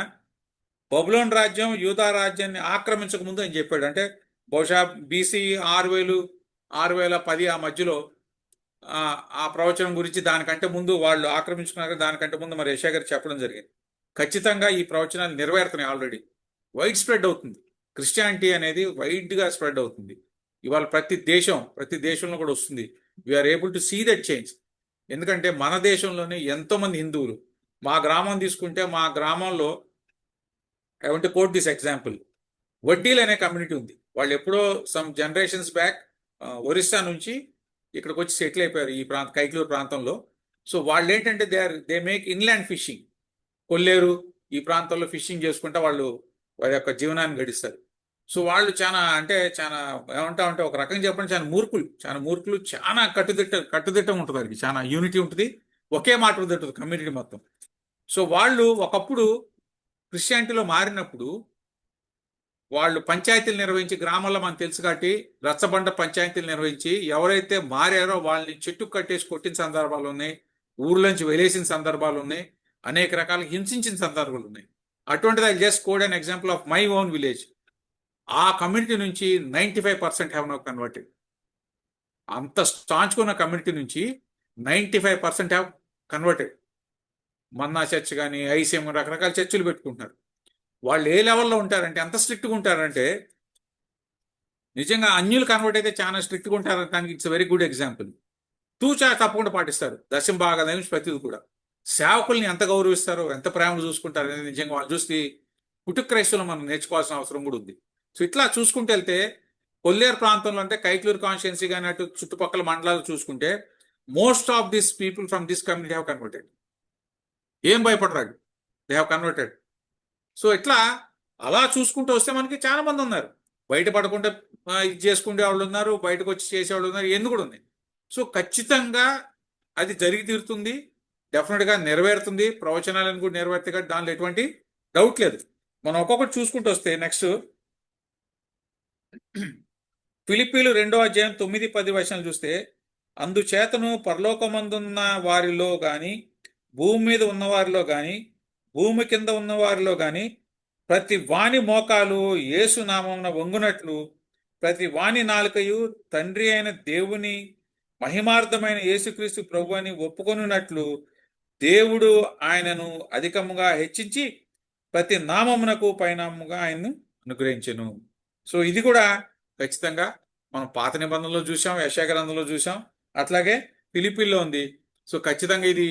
బబులోన్ రాజ్యం యూదా రాజ్యాన్ని ఆక్రమించక ముందు అని చెప్పాడు. అంటే బహుశా BC 6010 ఆ మధ్యలో ఆ ప్రవచనం గురించి, దానికంటే ముందు వాళ్ళు ఆక్రమించుకున్నారు, దానికంటే ముందు మరి యెషయా గారు చెప్పడం జరిగింది. ఖచ్చితంగా ఈ ప్రవచనాలు నెరవేరుతున్నాయి. ఆల్రెడీ వైడ్ స్ప్రెడ్ అవుతుంది. క్రిస్టియానిటీ అనేది వైడ్ గా స్ప్రెడ్ అవుతుంది. ఇవాళ ప్రతి దేశంలో కూడా వస్తుంది. We are able to see that change. ఎందుకంటే మన దేశంలోనే ఎంతో మంది హిందువులు, మా గ్రామం తీసుకుంటే, మా గ్రామంలో I want to quote this example, వడ్డీలు అనే కమ్యూనిటీ ఉంది. వాళ్ళు ఎప్పుడో సమ్ జనరేషన్స్ బ్యాక్ ఒరిస్సా నుంచి ఇక్కడికి వచ్చి సెటిల్ అయిపోయారు ఈ కైక్లూరు ప్రాంతంలో. సో వాళ్ళు ఏంటంటే దే మేక్ ఇన్లాండ్ ఫిషింగ్. కొల్లేరు ఈ ప్రాంతంలో ఫిషింగ్ చేసుకుంటా వాళ్ళు వారి యొక్క జీవనాన్ని గడిస్తారు. సో వాళ్ళు చాలా ఏమంటామంటే ఒక రకంగా చెప్పండి చాలా మూర్ఖులు, చాలా కట్టుదిట్టం ఉంటుంది. వారికి చాలా యూనిటీ ఉంటుంది, ఒకే మాట ఉంటుంది కమ్యూనిటీ మొత్తం. సో వాళ్ళు ఒకప్పుడు క్రిస్టియానిటీలో మారినప్పుడు వాళ్ళు పంచాయతీలు నిర్వహించి, గ్రామాల్లో మనకు తెలుసు కాబట్టి రచ్చబండ పంచాయతీలు నిర్వహించి ఎవరైతే మారారో వాళ్ళని చెట్టు కట్టేసి కొట్టిన సందర్భాలు ఉన్నాయి, ఊర్లోంచి వెలేసిన సందర్భాలు ఉన్నాయి, అనేక రకాల హింసించిన సందర్భాలు ఉన్నాయి. అటువంటిది I just code an example of my own village. ఆ కమ్యూనిటీ నుంచి 95% హ్యావ్ నౌ కన్వర్టెడ్. అంత స్టాంచుకున్న కమ్యూనిటీ నుంచి 95% హ్యావ్ కన్వర్టెడ్. మన్నా చర్చ్ కానీ, ఐసీఎం రకరకాల చర్చిలు పెట్టుకుంటున్నారు. వాళ్ళు ఏ లెవెల్లో ఉంటారంటే, ఎంత స్ట్రిక్ట్గా ఉంటారంటే, నిజంగా అన్యులు కన్వర్ట్ అయితే చాలా స్ట్రిక్ట్గా ఉంటారు. దానికి ఇట్స్ వెరీ గుడ్ ఎగ్జాంపుల్. తూచా తప్పకుండా పాటిస్తారు. దశం భాగం నుంచి ప్రతిది కూడా. సేవకుల్ని ఎంత గౌరవిస్తారో, ఎంత ప్రేమగా చూసుకుంటారు అనేది నిజంగా వాళ్ళు చూస్తే పుట్టుక్రైస్తువులు మనం నేర్చుకోవాల్సిన అవసరం కూడా ఉంది. సో ఇట్లా చూసుకుంటూ వెళ్తే కొల్లేరు ప్రాంతంలో అంటే కైక్లూరు కాన్స్టిట్యున్సీ కానీ అటు చుట్టుపక్కల మండలాలు చూసుకుంటే most of this people from this community have converted. ఏం భయపడరాడు, దే హ్యావ్ కన్వర్టెడ్. సో ఇట్లా అలా చూసుకుంటూ వస్తే మనకి చాలా మంది ఉన్నారు. బయటపడకుండా ఇది చేసుకునే వాళ్ళు ఉన్నారు, బయటకు వచ్చి చేసేవాళ్ళు ఉన్నారు, ఎందుకు కూడా ఉంది. సో ఖచ్చితంగా అది జరిగి తీరుతుంది, డెఫినెట్గా నెరవేరుతుంది. ప్రవచనాలను కూడా నెరవేరుతాయి కాబట్టి దానిలో ఎటువంటి డౌట్ లేదు. మనం ఒక్కొక్కటి చూసుకుంటూ వస్తే నెక్స్ట్ ఫిలిప్పీలు 2:9-10 చూస్తే, అందుచేతను పరలోకమందున్న వారిలో గాని, భూమి మీద ఉన్న వారిలో గాని, భూమి కింద ఉన్న వారిలో గాని ప్రతి వాని మోకాలు యేసు నామమున వంగునట్లు, ప్రతి వాని నాలుకయు తండ్రి అయిన దేవుని మహిమార్థమైన యేసుక్రీస్తు ప్రభు అని ఒప్పుకొనున్నట్లు దేవుడు ఆయనను అధికముగా హెచ్చించి ప్రతి నామమునకు పైనాముగా ఆయన్ను అనుగ్రహించెను. సో ఇది కూడా ఖచ్చితంగా మనం పాత నిబంధనలో చూసాం, యెషయా గ్రంథంలో చూసాం, అట్లాగే ఫిలిప్పీల్లో ఉంది. సో ఖచ్చితంగా ఇది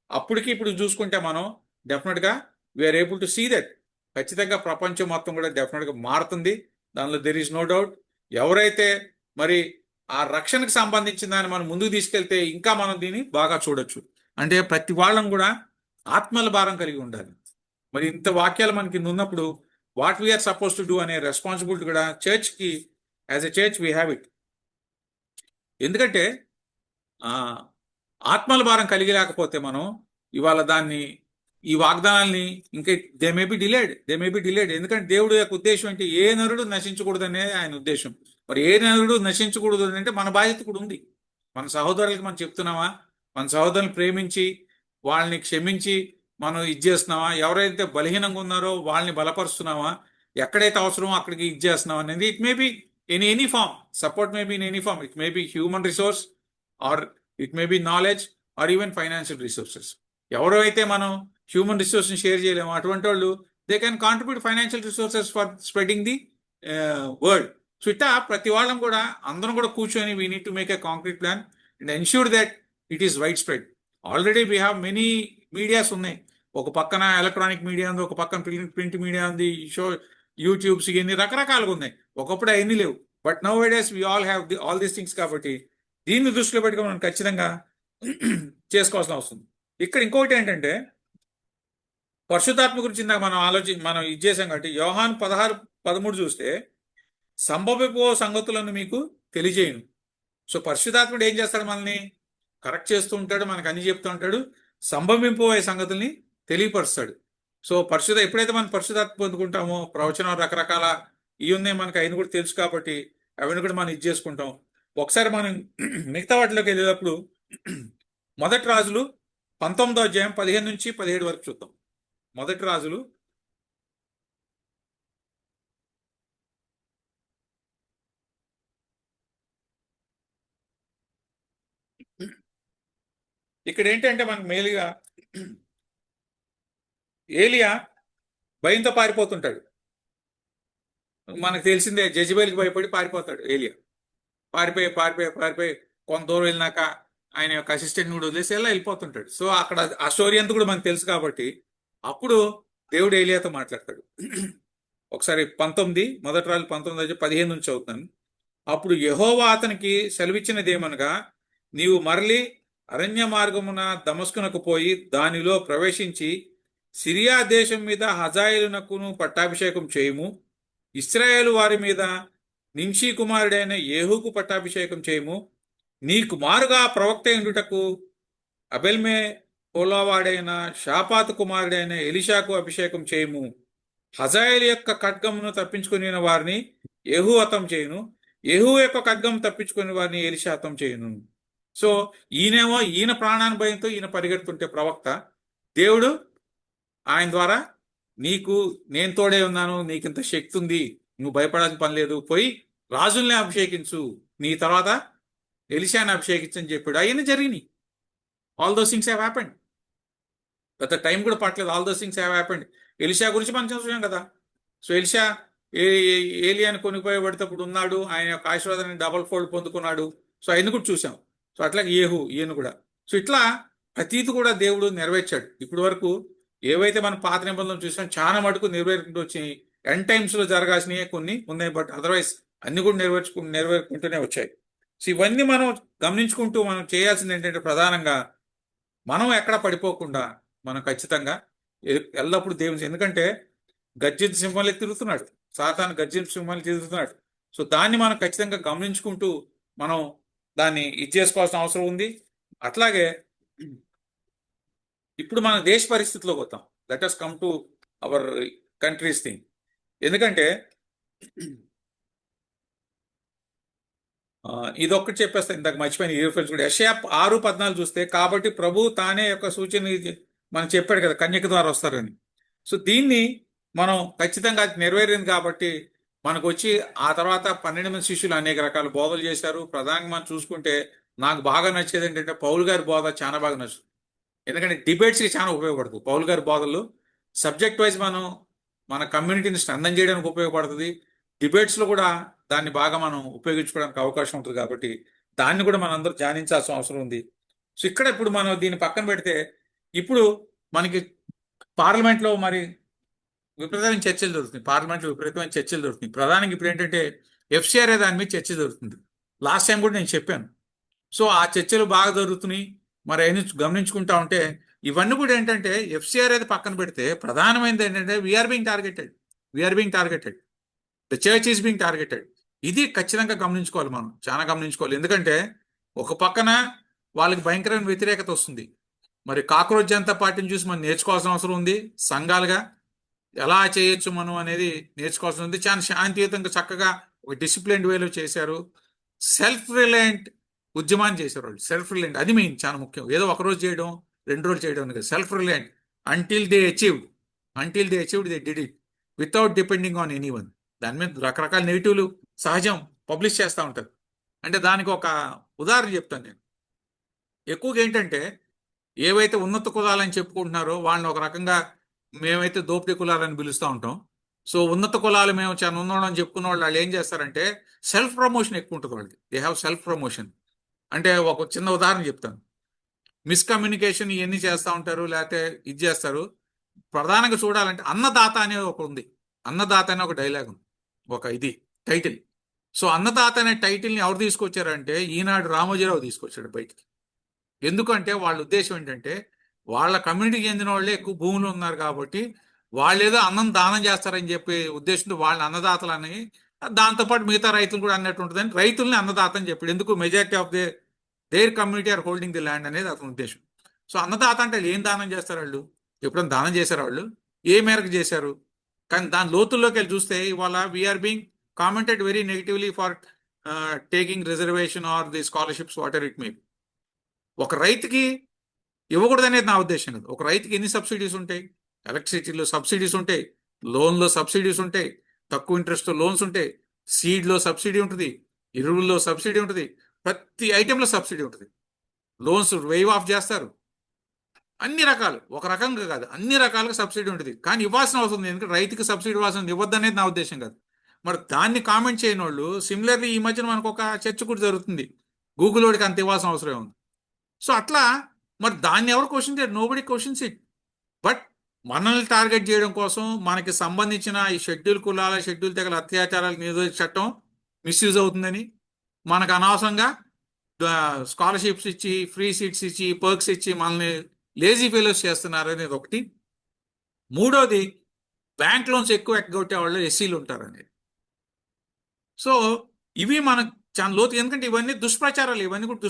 అప్పటికి ఇప్పుడు చూసుకుంటే మనం డెఫినెట్గా we are able to see that. ఖచ్చితంగా ప్రపంచం మొత్తం కూడా డెఫినెట్గా మారుతుంది. దానిలో దెర్ ఈస్ నో డౌట్. ఎవరైతే మరి ఆ రక్షణకు సంబంధించిన దాన్ని మనం ముందుకు తీసుకెళ్తే ఇంకా మనం దీన్ని బాగా చూడొచ్చు. అంటే ప్రతి వాళ్ళం కూడా ఆత్మల భారం కలిగి ఉండాలి. మరి ఇంత వాక్యాలు మనకి ఉన్నప్పుడు what we are suppose to do అనే రెస్పాన్సిబిలిటీ కూడా చర్చ్కి, as a church we have it. ఎందుకంటే ఆత్మల భారం కలిగి లేకపోతే మనం ఇవాళ ఈ వాగ్దానాల్ని ఇంకా దే మే బి డిలేడ్. ఎందుకంటే దేవుడు యొక్క ఉద్దేశం ఏంటి? ఏ నరుడు నశించకూడదనే ఆయన ఉద్దేశం. మరి ఏ నరుడు నశించకూడదు అంటే మన బాధ్యత కూడా ఉంది. మన సహోదరులకి మనం చెప్తున్నామా? మన సహోదరులను ప్రేమించి వాళ్ళని క్షమించి మనం ఇది చేస్తున్నావా? ఎవరైతే బలహీనంగా ఉన్నారో వాళ్ళని బలపరుస్తున్నావా? ఎక్కడైతే అవసరమో అక్కడికి ఇది చేస్తున్నాం అనేది it may be in any form. Support may be in any form. It may be human resource or it may be knowledge or even financial resources. ఎవరైతే మనం హ్యూమన్ రిసోర్స్ని షేర్ చేయలేము అటువంటి వాళ్ళు they can contribute financial resources for spreading the word. So ఇట్లా ప్రతి వాళ్ళం కూడా అందరం కూడా కూర్చొని we need to make a concrete plan and ensure that it is wide spread. Already we have many medias ఉన్నాయి. ఒక పక్కన ఎలక్ట్రానిక్ మీడియా ఉంది, ఒక పక్కన ప్రింట్ మీడియా ఉంది, యూట్యూబ్స్ ఇవన్నీ రకరకాలుగా ఉన్నాయి. ఒకప్పుడు అవన్నీ లేవు. But now days we all have all these things. కాబట్టి దీన్ని దృష్టిలో పెట్టుకుని మనం ఖచ్చితంగా చేసుకోవాల్సిన అవసరం. ఇక్కడ ఇంకొకటి ఏంటంటే పరిశుద్ధాత్మ గురించి ఇందాక మనం ఇది చేసాం కాబట్టి యోహాను 16:13 చూస్తే సంభవిపో సంగతులను మీకు తెలియజేయను. సో పరిశుద్ధాత్ముడు ఏం చేస్తాడు? మనల్ని కరెక్ట్ చేస్తూ ఉంటాడు, మనకు అన్ని చెప్తూ ఉంటాడు, సంభవింపోయే సంగతుల్ని తెలియపరుస్తాడు. సో ఎప్పుడైతే మనం పరిశుద్ధాత్మ పొందుకుంటామో ప్రవచనం రకరకాల ఇవి ఉన్నాయి మనకు, అయిన కూడా తెలుసు కాబట్టి అవన్నీ కూడా మనం ఇది చేసుకుంటాం. ఒకసారి మనం మిగతా వాటిలోకి వెళ్ళేటప్పుడు మొదటి రాజులు 19వ అధ్యాయం 15 నుంచి 17 వరకు చూద్దాం. మొదటి రాజులు ఇక్కడ ఏంటంటే మనకు మేలుగా ఏలియా భయంతో పారిపోతుంటాడు. మనకు తెలిసిందే, జెజబేల్కి భయపడి పారిపోతాడు ఏలియా. పారిపోయి కొంత దూరం వెళ్ళినాక ఆయన యొక్క అసిస్టెంట్ కూడా వదిలేసి వెళ్ళిపోతుంటాడు. సో అక్కడ ఆ స్టోరీ అంతా కూడా మనకు తెలుసు కాబట్టి అప్పుడు దేవుడు ఏలియాతో మాట్లాడతాడు. ఒకసారి మొదటి రాజు 19:15 నుంచి చదువుతాను. అప్పుడు యెహోవా అతనికి సెలవిచ్చినదేమనగా, నీవు మరలి అరణ్య మార్గమున దమస్కునకు పోయి దానిలో ప్రవేశించి సిరియా దేశం మీద హజాయేలునకును పట్టాభిషేకం చేయుము. ఇశ్రాయేలు వారి మీద నింషీ కుమారుడైన యెహూకు పట్టాభిషేకం చేయుము. నీ కుమారుగా ప్రవక్త ఎండుటకు అబెల్మే పోలావాడైన షాపాతు కుమారుడైన ఎలీషాకు అభిషేకం చేయుము. హజాయేలు యొక్క ఖడ్గమును తప్పించుకుని వారిని యెహూ హతం చేయును. యెహూ యొక్క ఖడ్గం తప్పించుకుని వారిని ఎలీషా హతం చేయును. సో ఈయన ప్రాణాన్ని భయంతో ఈయన పరిగెడుతుంటే ప్రవక్త, దేవుడు ఆయన ద్వారా నేను తోడే ఉన్నాను, నీకింత శక్తి ఉంది, నువ్వు భయపడాల్సిన పని లేదు, పోయి రాజుల్ని అభిషేకించు, నీ తర్వాత ఎలీషాని అభిషేకించని చెప్పాడు. అవన్నీ జరిగినాయి. All those things have happened. పెద్ద టైం కూడా పట్టలేదు. All those things have happened. Elisha గురించి మనం చూసాం కదా. సో ఎలీషా ఏలియాని కొనిపోయేటప్పుడు ఉన్నాడు, ఆయన యొక్క ఆశీర్వాదాన్ని డబల్ ఫోల్డ్ పొందుకున్నాడు. సో ఆయన కూడా చూసాం. సో అట్లాగే ఈయన కూడా. సో ఇట్లా ప్రతీది కూడా దేవుడు నెరవేర్చాడు. ఇప్పటి వరకు ఏవైతే మనం పాత నిబంధనలు చూసాం చాలా మటుకు నెరవేరుకుంటూ వచ్చినాయి. ఎండ్ టైమ్స్ లో జరగాల్సినవి కొన్ని ఉన్నాయి, బట్ అదర్వైజ్ అన్ని కూడా నెరవేరుకుంటూనే వచ్చాయి. సో ఇవన్నీ మనం గమనించుకుంటూ మనం చేయాల్సింది ఏంటంటే ప్రధానంగా మనం ఎక్కడ పడిపోకుండా మనం ఖచ్చితంగా ఎల్లప్పుడూ దేవుని, ఎందుకంటే గర్జిత సింహాలు తిరుగుతున్నాడు, సాతాను గర్జిత సింహాలు తిరుగుతున్నాడు. సో దాన్ని మనం ఖచ్చితంగా గమనించుకుంటూ మనం దాన్ని ఇది చేసుకోవాల్సిన అవసరం ఉంది. అట్లాగే ఇప్పుడు మన దేశ పరిస్థితిలోకి వద్దాం. Let us come to our countries thing. ఎందుకంటే ఇదొక్కటి చెప్పేస్తా, ఇందాక మర్చిపోయిన ఈ రిఫరెన్స్ కూడా. యెషయా 6:14 చూస్తే, కాబట్టి ప్రభు తానే యొక్క సూచన మనం చెప్పాడు కదా, కన్యక ద్వారా వస్తారని. సో దీన్ని మనం ఖచ్చితంగా నెరవేరింది కాబట్టి మనకు వచ్చి ఆ తర్వాత 12 మంది శిష్యులు అనేక రకాల బోధలు చేశారు. ప్రధానంగా మనం చూసుకుంటే నాకు బాగా నచ్చేది ఏంటంటే పౌలు గారి బోధ చాలా బాగా నచ్చుతుంది. ఎందుకంటే డిబేట్స్కి చాలా ఉపయోగపడుతుంది పౌలు గారి బోధలు. సబ్జెక్ట్ వైజ్ మన కమ్యూనిటీని స్ట్రెంథన్ చేయడానికి ఉపయోగపడుతుంది. డిబేట్స్లో కూడా దాన్ని బాగా మనం ఉపయోగించుకోవడానికి అవకాశం ఉంటుంది. కాబట్టి దాన్ని కూడా మనం అందరూ ధ్యానించాల్సిన అవసరం ఉంది. సో ఇక్కడ ఇప్పుడు మనం దీన్ని పక్కన పెడితే, ఇప్పుడు మనకి పార్లమెంట్లో మరి విపరీతమైన చర్చలు జరుగుతుంది. పార్లమెంట్లో విపరీతమైన చర్చలు జరుగుతుంది. ప్రధానంగా ఇప్పుడు ఏంటంటే ఎఫ్సిఆర్ఏ దాని మీద చర్చ జరుగుతుంది. లాస్ట్ టైం కూడా నేను చెప్పాను. సో ఆ చర్చలు బాగా జరుగుతున్నాయి. మరి అయినా గమనించుకుంటా ఉంటే ఇవన్నీ కూడా ఏంటంటే ఎఫ్సిఆర్ అయితే పక్కన పెడితే ప్రధానమైనది ఏంటంటే we are being targeted, the church is being targeted. ఇది ఖచ్చితంగా గమనించుకోవాలి, మనం చాలా గమనించుకోవాలి. ఎందుకంటే ఒక పక్కన వాళ్ళకి భయంకరమైన వ్యతిరేకత వస్తుంది. మరి కాక్రోచ్ జనతా పార్టీని చూసి మనం నేర్చుకోవాల్సిన అవసరం ఉంది. సంఘాలుగా ఎలా చేయొచ్చు మనం అనేది నేర్చుకోవాల్సి ఉంది. చాలా శాంతియుతంగా చక్కగా ఒక డిసిప్లిన్డ్ వేలో చేశారు. సెల్ఫ్ రిలయంట్ ఉద్యమాన్ని చేశారు వాళ్ళు. సెల్ఫ్ రిలయంట్ అది మెయిన్, చాలా ముఖ్యం. ఏదో ఒక రోజు చేయడం 2 రోజులు చేయడం కదా. Self reliant until they achieved they did it without depending on anyone. దాని మీద రకరకాల నెగిటివ్లు సహజం పబ్లిష్ చేస్తూ ఉంటారు. అంటే దానికి ఒక ఉదాహరణ చెప్తాను నేను. ఎక్కువగా ఏంటంటే ఏవైతే ఉన్నత కులాలని చెప్పుకుంటున్నారో వాళ్ళని ఒక రకంగా మేమైతే దోపిడీ కులాలని పిలుస్తూ ఉంటాం. సో ఉన్నత కులాలు మేము చాలా ఉన్నాం అని చెప్పుకున్న వాళ్ళు ఏం చేస్తారంటే సెల్ఫ్ ప్రమోషన్ ఎక్కువ ఉంటుంది వాళ్ళకి. They have self promotion. అంటే ఒక చిన్న ఉదాహరణ చెప్తాను. మిస్కమ్యూనికేషన్ ఇవన్నీ చేస్తూ ఉంటారు, లేకపోతే ఇది చేస్తారు. ప్రధానంగా చూడాలంటే అన్నదాత అనేది ఒక ఉంది. అన్నదాత అనే ఒక డైలాగ్ ఉంది, ఒక ఇది టైటిల్. సో అన్నదాత అనే టైటిల్ని ఎవరు తీసుకొచ్చారంటే ఈనాడు రామోజీరావు తీసుకొచ్చాడు బయటికి. ఎందుకంటే వాళ్ళ ఉద్దేశం ఏంటంటే వాళ్ళ కమ్యూనిటీకి చెందిన వాళ్ళే ఎక్కువ భూములు ఉన్నారు కాబట్టి వాళ్ళు ఏదో అన్నం దానం చేస్తారని చెప్పే ఉద్దేశంతో వాళ్ళ అన్నదాతలని, దాంతోపాటు మిగతా రైతులు కూడా అన్నట్టు ఉంటుందని రైతుల్ని అన్నదాత అని చెప్పాడు. ఎందుకు? Majority of their community are holding the land అనేది అతని ఉద్దేశం. సో అన్నదాత అంటే ఏం దానం చేస్తారు వాళ్ళు? ఎప్పుడైనా దానం చేశారు వాళ్ళు? ఏ మేరకు చేశారు? కానీ దాని లోతుల్లోకి వెళ్ళి చూస్తే ఇవాళ we are being commented very negatively for taking reservation or the scholarships whatever it may be. ఒక రైతుకి ఇవ్వకూడదు అనేది నా ఉద్దేశం కాదు. ఒక రైతుకి ఎన్ని సబ్సిడీస్ ఉంటాయి? ఎలక్ట్రిసిటీలో సబ్సిడీస్ ఉంటాయి, లోన్లో సబ్సిడీస్ ఉంటాయి, తక్కువ ఇంట్రెస్ట్తో లోన్స్ ఉంటాయి, సీడ్లో సబ్సిడీ ఉంటుంది, ఎరువుల్లో సబ్సిడీ ఉంటుంది, ప్రతి ఐటెంలో సబ్సిడీ ఉంటుంది, లోన్స్ వేవ్ ఆఫ్ చేస్తారు. అన్ని రకాలు, ఒక రకంగా కాదు, అన్ని రకాలుగా సబ్సిడీ ఉంటుంది. కానీ ఇవ్వాల్సిన అవసరం ఉంది, ఎందుకంటే రైతుకి సబ్సిడీ ఇవ్వాల్సింది ఇవ్వద్దనేది నా ఉద్దేశం కాదు. మరి దాన్ని కామెంట్ చేయని వాళ్ళు, సిమిలర్లీ ఈ మధ్యన మనకు ఒక చర్చ కూడా జరుగుతుంది, గూగుల్ వాడికి అంత ఇవ్వాల్సిన అవసరం ఉంది. సో అట్లా మరి దాన్ని ఎవరు క్వశ్చన్ చేయరు? Nobody questions it. బట్ మనల్ని టార్గెట్ చేయడం కోసం మనకి సంబంధించిన ఈ షెడ్యూల్ కులాల, షెడ్యూల్ తెగల అత్యాచారాలకు నిరోధక చట్టం మిస్యూజ్ అవుతుందని, మనకు అనవసరంగా స్కాలర్షిప్స్ ఇచ్చి, ఫ్రీ సీట్స్ ఇచ్చి, పర్క్స్ ఇచ్చి మనల్ని లేజీ ఫెలోస్ చేస్తున్నారు అనేది ఒకటి. మూడోది, బ్యాంక్ లోన్స్ ఎక్కువ ఎగ్గొట్టే వాళ్ళు ఎస్సీలు ఉంటారు అనేది. సో ఇవి మనకు చాలా లోతు, ఎందుకంటే ఇవన్నీ దుష్ప్రచారాలే, ఇవన్నీ కూడా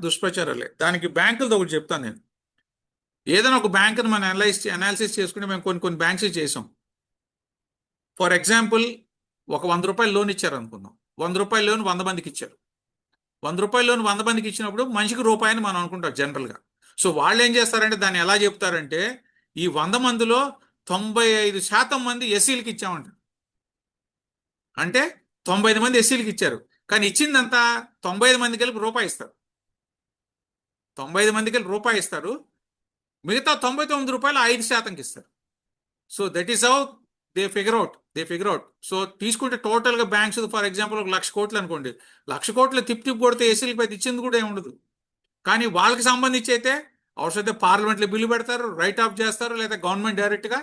దుష్ప్రచారాలే. దానికి బ్యాంకులతో ఒకటి చెప్తాను నేను. ఏదైనా ఒక బ్యాంకుని మనం అనాలిసిస్ చేసుకుంటే మేము కొన్ని బ్యాంక్స్ చేసాం. ఫర్ ఎగ్జాంపుల్, ఒక 100 రూపాయలు లోన్ ఇచ్చారు అనుకుందాం. 100 రూపాయల లోన్ 100 మందికి ఇచ్చారు. 100 రూపాయల లోన్ 100 మందికి ఇచ్చినప్పుడు మనిషికి రూపాయి అని మనం అనుకుంటాం జనరల్గా. సో వాళ్ళు ఏం చేస్తారంటే దాన్ని ఎలా చెప్తారంటే, ఈ 100 మందిలో 95% మంది ఎస్సీలకి ఇచ్చామంటారు. అంటే 95 మంది ఎస్సీలకి ఇచ్చారు, కానీ ఇచ్చిందంతా 95 మందికి వెళ్ళి రూపాయి ఇస్తారు. 95 మందికి వెళ్ళి రూపాయి ఇస్తారు, మిగతా 99 రూపాయలు 5%కి ఇస్తారు. So that is how they figure out. So తీసుకుంటే టోటల్గా బ్యాంక్స్ ఫర్ ఎగ్జాంపుల్ 1,00,000 కోట్లు అనుకోండి, 1,00,000 కోట్లు తిప్పి కొడితే ఎస్సీలకి పెద్ద ఇచ్చింది కూడా ఏమి ఉండదు. కానీ వాళ్ళకి సంబంధించి అయితే అవసరమైతే పార్లమెంట్లో బిల్లు పెడతారు, రైట్ ఆఫ్ చేస్తారు, లేదా గవర్నమెంట్ డైరెక్ట్గా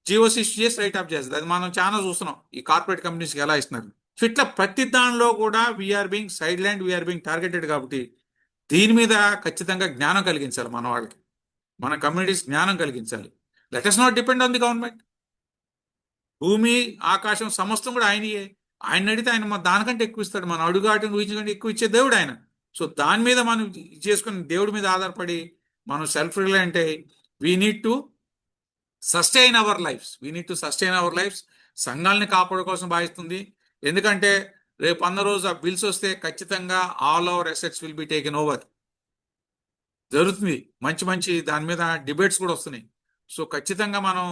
జియోస్ ఇష్యూ చేసి రైట్ ఆఫ్ చేస్తుంది. అది మనం చాలా చూస్తున్నాం ఈ కార్పొరేట్ కంపెనీస్కి ఎలా ఇస్తున్నారు. సో ఇట్లా ప్రతి దానిలో కూడా we are being sideline, we are being targeted. కాబట్టి దీని మీద ఖచ్చితంగా జ్ఞానం కలిగించాలి మన వాళ్ళకి, మన కమ్యూనిటీస్ జ్ఞానం కలిగించాలి. Let us not depend on the government. భూమి ఆకాశం సమస్తం కూడా ఆయనయే. ఆయన అడిగితే ఆయన దానికంటే ఎక్కువ ఇస్తాడు. మన అడుగాటం ఊహించకంటే ఎక్కువ ఇచ్చే దేవుడు ఆయన. సో దాని మీద మనం చేసుకుని దేవుడి మీద ఆధారపడి మనం సెల్ఫ్ రిలయంట్ అయ్యి we need to sustain our lives. సంఘాలని కాపాడు కోసం భావిస్తుంది. ఎందుకంటే రేపు అన్న రోజు ఆ బిల్స్ వస్తే ఖచ్చితంగా all our assets will be taken over జరుగుతుంది. మంచి దాని మీద డిబేట్స్ కూడా వస్తున్నాయి. సో ఖచ్చితంగా మనం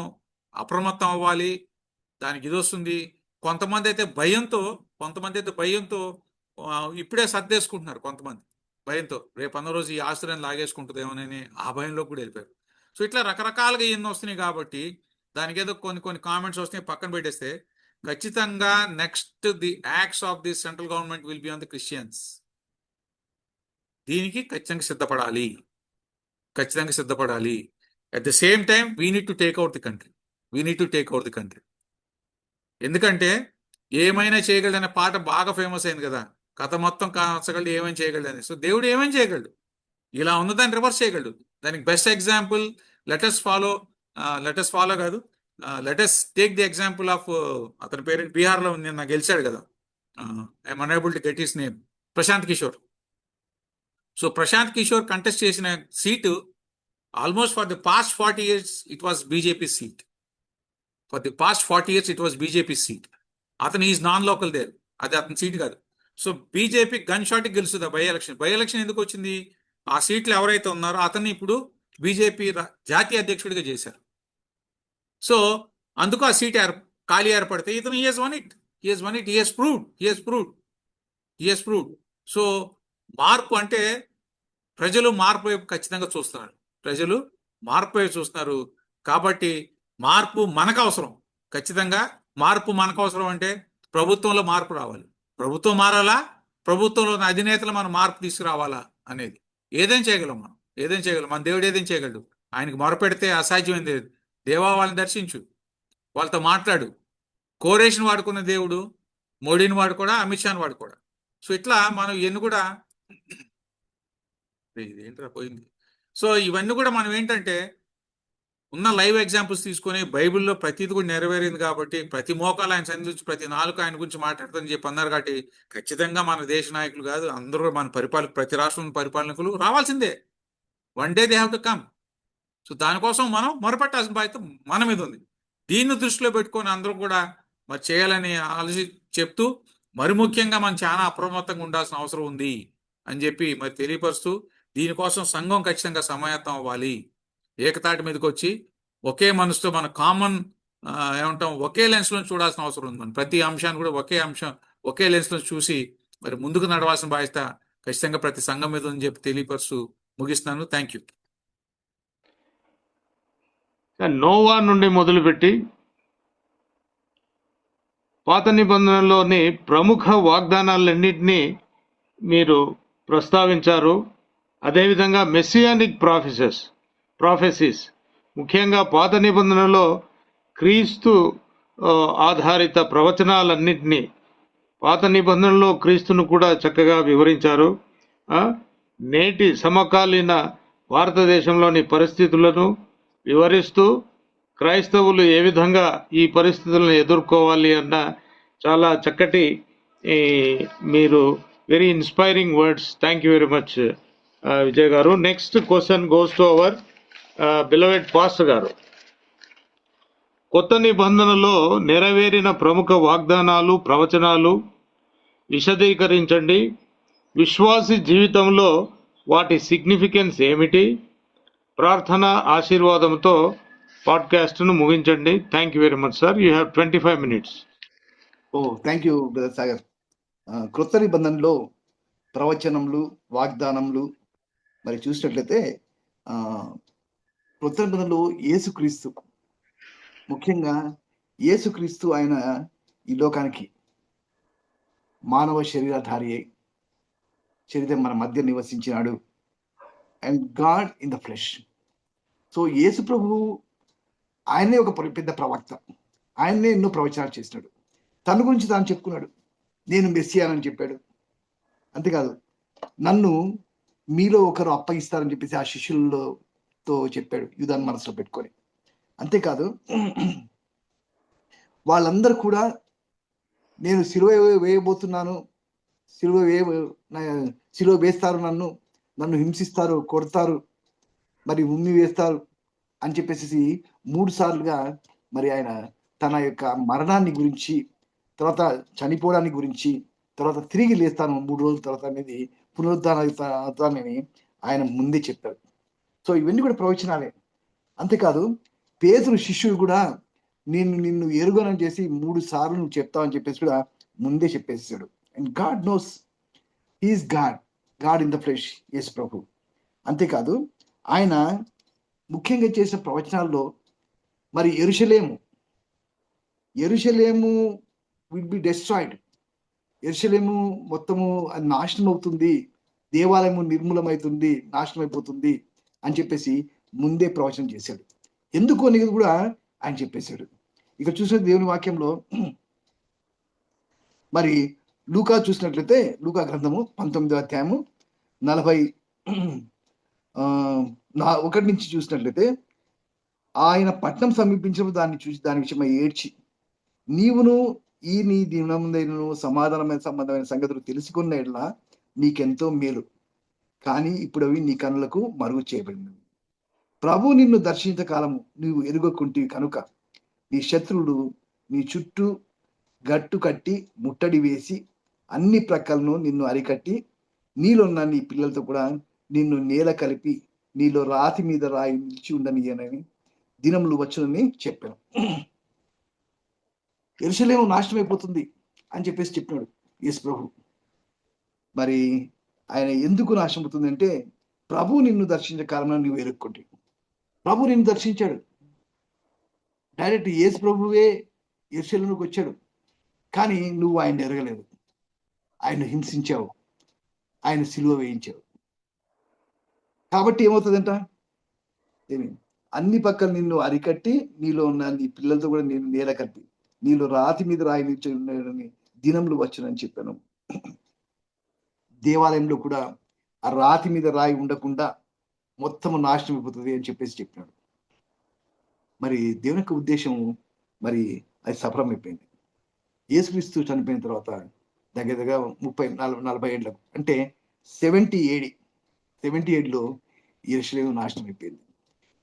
అప్రమత్తం అవ్వాలి. దానికి ఇది వస్తుంది. కొంతమంది అయితే భయంతో ఇప్పుడే సర్దేసుకుంటున్నారు. కొంతమంది భయంతో రేపు అన్న రోజు ఈ ఆశ్రయం లాగేసుకుంటుందేమోనని ఆ భయంలో కూడా వెళ్ళిపోయారు. సో ఇట్లా రకరకాలుగా ఎన్ని వస్తున్నాయి కాబట్టి దానికి ఏదో కొన్ని కామెంట్స్ వస్తున్నాయి పక్కన పెట్టేస్తే, ఖచ్చితంగా next the acts of the central government will be on the Christians. దీనికి ఖచ్చితంగా సిద్ధపడాలి. At the same time we need to take out the country. ఎందుకంటే ఏమైనా చేయగలడనే పాట బాగా ఫేమస్ అయింది కదా, కథ మొత్తం కాల్చగలడు, ఏమైనా చేయగలడని. సో దేవుడు ఏమైనా చేయగలడు, ఇలా ఉన్నదాన్ని రివర్స్ చేయగలడు. దానికి best example let's take the example of అతని పేరు బీహార్లో నిన్న గెలిచాడు కదా, I'm unable to get his name, Prashant Kishore. So Prashant Kishore contest చేసిన seat almost for the past 40 years it was BJP seat. అతను ఈజ్ నాన్ లోకల్ దేర్, అది అతని సీట్ కాదు. సో బీజేపీ గన్ షాట్కి గెలుస్తుంది బై ఎలక్షన్. ఎందుకు వచ్చింది? ఆ సీట్లు ఎవరైతే ఉన్నారో అతన్ని ఇప్పుడు బీజేపీ జాతీయ అధ్యక్షుడిగా చేశారు. సో అందుకు ఆ సీట్ ఖాళీ ఏర్పడితే ఇతను హీ హెస్ ప్రూవ్డ్. సో మార్పు అంటే ప్రజలు మార్పు వైపు ఖచ్చితంగా చూస్తున్నారు. కాబట్టి మార్పు మనకు అవసరం. ఖచ్చితంగా మార్పు మనకు అవసరం అంటే ప్రభుత్వంలో మార్పు రావాలి. ప్రభుత్వం మారాలా, ప్రభుత్వంలో ఉన్న అధినేతలు మనం మార్పు తీసుకురావాలా అనేది. ఏదేం చేయగలం మనం, ఏదేం చేయగలం. మన దేవుడు ఏదేం చేయగలడు. ఆయనకి మొరపెడితే అసాధ్యమైంది లేదు. దేవా వాళ్ళని దర్శించు, వాళ్ళతో మాట్లాడు. కోరేషన్ వాడుకున్న దేవుడు మోడీని వాడు కూడా, అమిత్ షాని వాడు కూడా. సో ఇట్లా మనం ఇవన్నీ కూడా ఇదేంట్రా పోయింది. సో ఇవన్నీ కూడా మనం ఏంటంటే ఉన్న లైవ్ ఎగ్జాంపుల్స్ తీసుకొని బైబిల్లో ప్రతిది కూడా నెరవేరింది కాబట్టి ప్రతి మోకాలు ఆయన సంధించి ప్రతి నాలుగు ఆయన గురించి మాట్లాడుతుందని చెప్పి అన్నారు. కాబట్టి ఖచ్చితంగా మన దేశ నాయకులు కాదు, అందరూ కూడా మన ప్రతి రాష్ట్రం పరిపాలకులు రావాల్సిందే. One day they have to come. So దానికోసం మనం మొరపెట్టాల్సిన బాధ్యత మన మీద ఉంది. దీన్ని దృష్టిలో పెట్టుకొని అందరూ కూడా మరి చేయాలని ఆలోచి చెప్తూ, మరి ముఖ్యంగా మనం చాలా అప్రమత్తంగా ఉండాల్సిన అవసరం ఉంది అని చెప్పి మరి తెలియపరుస్తూ, దీనికోసం సంఘం ఖచ్చితంగా సమాయత్తం అవ్వాలి. ఏకతాటి మీదకి వచ్చి ఒకే మనసుతో మన కామన్ ఏమంటాం ఒకే లెన్స్లో చూడాల్సిన అవసరం ఉంది. మన ప్రతి అంశాన్ని కూడా ఒకే లెన్స్లో చూసి మరి ముందుకు నడవాల్సిన బాధ్యత ఖచ్చితంగా ప్రతి సంఘం మీద అని చెప్పి తెలియపరుస్తూ ముగిస్తున్నాను. Thank you. నోవా నుండి మొదలుపెట్టి పాత నిబంధనలోని ప్రముఖ వాగ్దానాలన్నింటినీ మీరు ప్రస్తావించారు. అదేవిధంగా మెస్సియానిక్ ప్రాఫెసీస్ ముఖ్యంగా పాత నిబంధనలో క్రీస్తు ఆధారిత ప్రవచనాలన్నింటినీ పాత నిబంధనలో క్రీస్తును కూడా చక్కగా వివరించారు. నేటి సమకాలీన భారతదేశంలోని పరిస్థితులను వివరిస్తూ క్రైస్తవులు ఏ విధంగా ఈ పరిస్థితులను ఎదుర్కోవాలి అన్న చాలా చక్కటి మీరు very inspiring words. Thank you very much Vijay గారు. Next question goes to our beloved pastor గారు. కొత్త నిబంధనలో నెరవేరిన ప్రముఖ వాగ్దానాలు, ప్రవచనాలు విశదీకరించండి. విశ్వాసి జీవితంలో వాటి సిగ్నిఫికెన్స్ ఏమిటి? ప్రార్థన ఆశీర్వాదంతో పాడ్కాస్ట్ను ముగించండి. Thank you very much sir. You have 25 minutes. Thank you brother Sagar. క్రొత్త నిబంధనలో ప్రవచనములు, వాగ్దానములు మరి చూసినట్లయితే క్రొత్త నిబంధనలో యేసుక్రీస్తు, ముఖ్యంగా యేసుక్రీస్తు ఆయన ఈ లోకానికి మానవ శరీరధారి అయి శరీరం మన మధ్య నివసించినాడు. And God in the flesh. So యేసు ప్రభువు ఆయనే ఒక పెద్ద ప్రవక్త. ఆయన్నే ఎన్నో ప్రవచనాలు చేసినాడు. తన గురించి తాను చెప్పుకున్నాడు, నేను మెస్సియానని చెప్పాడు. అంతేకాదు, నన్ను మీలో ఒకరు అప్పగిస్తారని చెప్పేసి ఆ శిష్యులతో చెప్పాడు, యూదాను మనసులో పెట్టుకొని. అంతేకాదు, వాళ్ళందరూ కూడా నేను సిలువ వేయబోతున్నాను, సిలువ వేస్తారు, నన్ను హింసిస్తారు, కొడతారు, మరి ఉమ్మి వేస్తారు అని చెప్పేసి 3 సార్లుగా మరి ఆయన తన యొక్క మరణాన్ని గురించి, తర్వాత చనిపోవడానికి గురించి, తర్వాత తిరిగి లేస్తాను 3 రోజుల తర్వాత అనేది పునరుద్ధానాన్ని ఆయన ముందే చెప్పారు. సో ఇవన్నీ కూడా ప్రవచనాలే. అంతేకాదు, పేతురు శిష్యుడు కూడా నిన్ను ఎరుగనని చేసి 3 సార్లు నువ్వు చెప్తావని చెప్పేసి కూడా ముందే చెప్పేసాడు. And God knows, he's God in the flesh, యేసు ప్రభు. అంతేకాదు, ఆయన ముఖ్యంగా చేసిన ప్రవచనాల్లో మరి యెరూషలేము విల్ బి డెస్ట్రాయిడ్, యెరూషలేము మొత్తము అది నాశనం అవుతుంది, దేవాలయము నిర్మూలమవుతుంది, నాశనం అయిపోతుంది అని చెప్పేసి ముందే ప్రవచనం చేశాడు. ఎందుకు అనేది కూడా ఆయన చెప్పేశాడు. ఇక చూసిన దేవుని వాక్యంలో మరి లూకా చూసినట్లయితే, లూకా గ్రంథము 19వ అధ్యాయము 41 నుంచి చూసినట్లయితే, ఆయన పట్నం సమీపించినప్పుడు దాన్ని చూసి దాని విషయమై ఏడ్చి, నీవును నీ దినమునైనను సమాధానమైన సంబంధమైన సంగతులు తెలుసుకున్న ఎడల నీకెంతో మేలు, కానీ ఇప్పుడు అవి నీ కన్నులకు మరుగు చేయబడినవి. ప్రభు నిన్ను దర్శించ కాలము నీవు ఎరుగకుంటివి కనుక నీ శత్రువులు నీ చుట్టూ గట్టు కట్టి ముట్టడి వేసి అన్ని ప్రక్కలను నిన్ను అరికట్టి నీలోన్న నీ పిల్లలతో కూడా నిన్ను నేల కలిపి నీలో రాతి మీద రాయి నిలిచి ఉండనియనని దినములు వచ్చునని చెప్పాను. యెరూషలేము నాశనం అయిపోతుంది అని చెప్పేసి చెప్పినాడు యేసు ప్రభు. మరి ఆయన ఎందుకు నాశనం అవుతుంది అంటే, ప్రభు నిన్ను దర్శించే కాలంలో నువ్వు ఎరుక్కుంటే. ప్రభు నిన్ను దర్శించాడు. డైరెక్ట్ యేసు ప్రభువే యెరూషలేముకు వచ్చాడు. కానీ నువ్వు ఆయన ఎరగలేదు. ఆయన హింసించావు, ఆయన సిలువ వేయించావు. కాబట్టి ఏమవుతుందంట, ఏమి అన్ని పక్కల నిన్ను అరికట్టి నీలో ఉన్న నీ పిల్లలతో కూడా నేను నేల కప్పి నీలో రాతి మీద రాయి నిల్చొని దినములు వచ్చునని చెప్పాను. దేవాలయంలో కూడా ఆ రాతి మీద రాయి ఉండకుండా మొత్తం నాశనం అయిపోతుంది అని చెప్పినాడు. మరి దేవుని యొక్క ఉద్దేశం మరి అది సఫలమైపోయింది. యేసుక్రీస్తు చనిపోయిన తర్వాత దగ్గర దగ్గర 40 ఏళ్ళకు అంటే 70 AD యెరూషలేము నాశనం అయిపోయింది.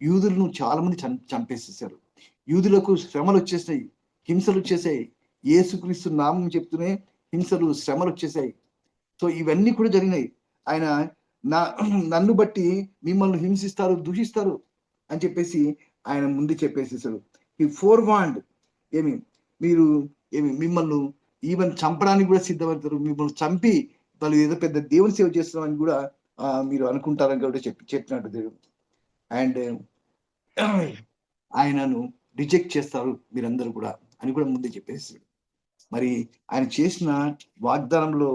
యూదులను చాలా మంది చంపేసేసారు. యూదులకు శ్రమలు వచ్చేసాయి, హింసలు వచ్చేసాయి. యేసుక్రీస్తు నామం చెప్తూనే హింసలు, శ్రమలు వచ్చేసాయి. సో ఇవన్నీ కూడా జరిగినాయి. ఆయన నన్ను బట్టి మిమ్మల్ని హింసిస్తారు, దూషిస్తారు అని చెప్పేసి ఆయన ముందు చెప్పేసేసాడు. ఈ ఫోర్వాండ్ మీరు మిమ్మల్ని ఈవెన్ చంపడానికి కూడా సిద్ధమవుతారు. మిమ్మల్ని చంపి వాళ్ళు ఏదో పెద్ద దేవుని సేవ చేస్తున్నామని కూడా మీరు అనుకుంటారని కూడా చెప్పినట్టు దేవుడు. అండ్ ఆయనను రిజెక్ట్ చేస్తారు మీరందరూ కూడా అని కూడా ముందే చెప్పేసాడు. మరి ఆయన చేసిన వాగ్దానంలో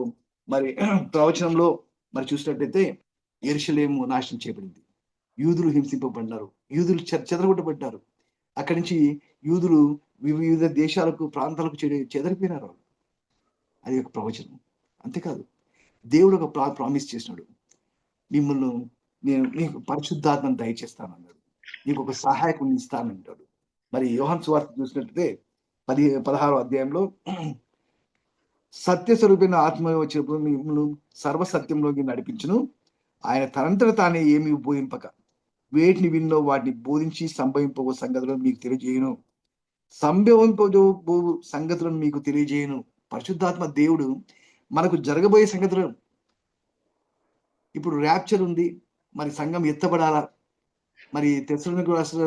మరి ప్రవచనంలో మరి చూసినట్టయితే యెరూషలేము నాశనం చేయబడింది. యూదులు హింసింపబడ్డారు, యూదులు చెదరగొట్టబడ్డారు. అక్కడి నుంచి యూదులు వివిధ దేశాలకు, ప్రాంతాలకు చెదరిపోయినారు. అది ఒక ప్రవచనం. అంతేకాదు, దేవుడు ఒక ప్రామిస్ చేసినాడు, మిమ్మల్ని నేను నీకు పరిశుద్ధాత్మను దయచేస్తానన్నాడు, నీకు ఒక సహాయకుని ఇస్తానంటాడు. మరి యోహాను సువార్త చూసినట్లయితే 16వ అధ్యాయంలో సత్యస్వరూపైన ఆత్మ వచ్చినప్పుడు మిమ్మల్ని సర్వసత్యంలోకి నడిపించును. ఆయన తనంతట తానే ఏమి బోధింపక వేటిని విన్నో వాటిని బోధించి సంభవింపబో సంగతులను మీకు తెలియజేయను. సంభవింపబో సంగతులను మీకు తెలియజేయను. పరిశుద్ధాత్మ దేవుడు మనకు జరగబోయే సంగతులను, ఇప్పుడు ర్యాప్చర్ ఉంది, మరి సంఘం ఎత్తబడాలా, మరి తెస్సలోనికీయులకు రాసిన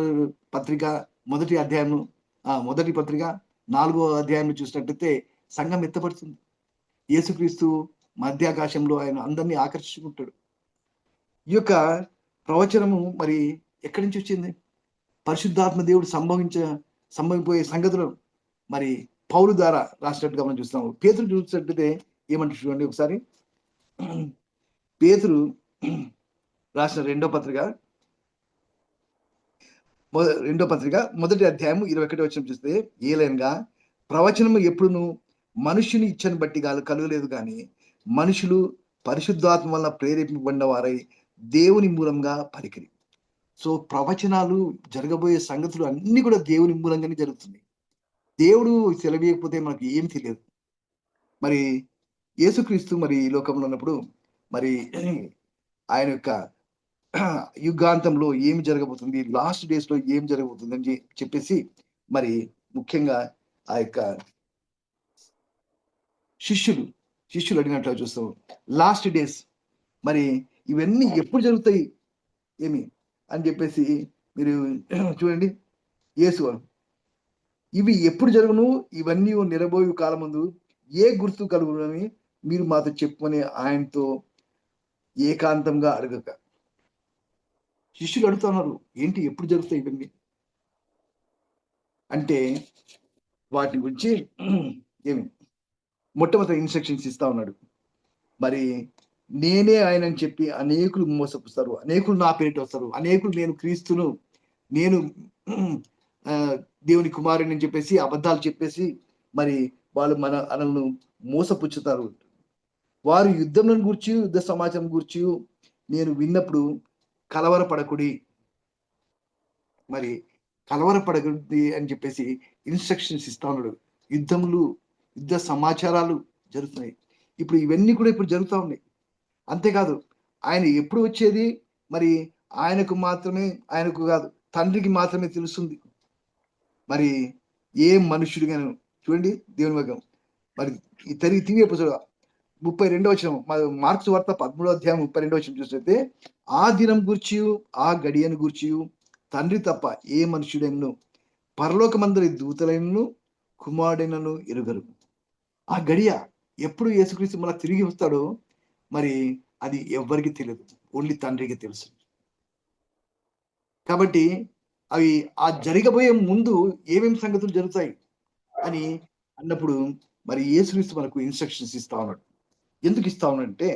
పత్రిక మొదటి పత్రిక 4వ అధ్యాయంలో చూసినట్టయితే సంఘం ఎత్తబడుతుంది. యేసుక్రీస్తు మధ్యాకాశంలో ఆయన అందరినీ ఆకర్షించుకుంటాడు. ఈ యొక్క ప్రవచనము మరి ఎక్కడి నుంచి వచ్చింది? పరిశుద్ధాత్మ దేవుడు సంభవింపోయే సంగతులను మరి పౌలు ద్వారా రాసినట్టుగా మనం చూస్తున్నాము. పేతురు చూసినట్టయితే ఏమంటారు చూడండి ఒకసారి. పేతురు రాసిన రెండో పత్రిక 1వ అధ్యాయము 21వ వచనం చూస్తే, ఏలైనగా ప్రవచనము ఎప్పుడును మనుషుని ఇచ్చని బట్టి కలగలేదు కానీ మనుషులు పరిశుద్ధాత్మ వలన ప్రేరేపింపబడిన వారై దేవుని మూలంగా పలికిరి. సో ప్రవచనాలు, జరగబోయే సంగతులు అన్ని కూడా దేవుని మూలంగానే జరుగుతున్నాయి. దేవుడు సెలవేయకపోతే మనకు ఏం తెలియదు. మరి యేసుక్రీస్తు మరి ఈ లోకంలో ఉన్నప్పుడు మరి ఆయన యొక్క యుగాంతంలో ఏమి జరగబోతుంది, లాస్ట్ డేస్ లో ఏం జరగబోతుంది అని చెప్పేసి మరి ముఖ్యంగా ఆ యొక్క శిష్యులు అడిగినట్లు చూస్తాం. లాస్ట్ డేస్ మరి ఇవన్నీ ఎప్పుడు జరుగుతాయి అని చెప్పేసి మీరు చూడండి. యేసు ఇవి ఎప్పుడు జరుగును, ఇవన్నీ నిరబోయే కాలం ముందు ఏ గుర్తు కలుగునని మీరు మాతో చెప్పుకొని ఆయనతో ఏకాంతంగా అడగక. శిష్యులు అడుగుతున్నారు, ఏంటి ఎప్పుడు జరుగుతాయి ఇవన్నీ అంటే వాటి గురించి మొట్టమొదటి ఇన్స్ట్రక్షన్స్ ఇస్తా ఉన్నాడు. మరి నేనే ఆయన అని చెప్పి అనేకులు మోసపుస్తారు, అనేకులు నా పేరిట వస్తారు, అనేకులు నేను క్రీస్తును, నేను దేవుని కుమారుని అని చెప్పేసి అబద్ధాలు చెప్పేసి మరి వాళ్ళు మనల్ని మోసపుచ్చుతారు. వారు యుద్ధం గురించి, యుద్ధ సమాచారం గురించి నేను విన్నప్పుడు కలవరపడకుడి, మరి కలవరపడకూడదు అని చెప్పేసి ఇన్స్ట్రక్షన్స్ ఇస్తా ఉన్నాడు. యుద్ధ సమాచారాలు జరుగుతున్నాయి. ఇప్పుడు ఇవన్నీ కూడా ఇప్పుడు జరుగుతూ ఉన్నాయి. అంతేకాదు, ఆయన ఎప్పుడు వచ్చేది మరి ఆయనకు కాదు, తండ్రికి మాత్రమే తెలుస్తుంది. మరి ఏ మనుష్యుడిగాను చూడండి దేవుని వర్గం మరి తిరిగి 32వ వచనం మార్క్స్ వార్త 13వ అధ్యాయం 32వ వచనం చూస్తే, ఆ దినం గూర్చి ఆ గడియను గూర్చి తండ్రి తప్ప ఏ మనుష్యుడైనను పరలోకమందరి దూతలైనను కుమారుడైనను ఎరుగరు. ఆ గడియ ఎప్పుడు యేసుక్రీస్తు మళ్ళీ తిరిగి వస్తాడో మరి అది ఎవ్వరికి తెలియదు, ఓన్లీ తండ్రికి తెలుసు. కాబట్టి అవి ఆ జరగబోయే ముందు ఏమేమి సంగతులు జరుగుతాయి, అని అన్నప్పుడు మరి యేసుక్రీస్తు మనకు ఇన్స్ట్రక్షన్స్ ఇస్తా ఉన్నాడు. ఎందుకు ఇస్తా ఉన్నాడంటే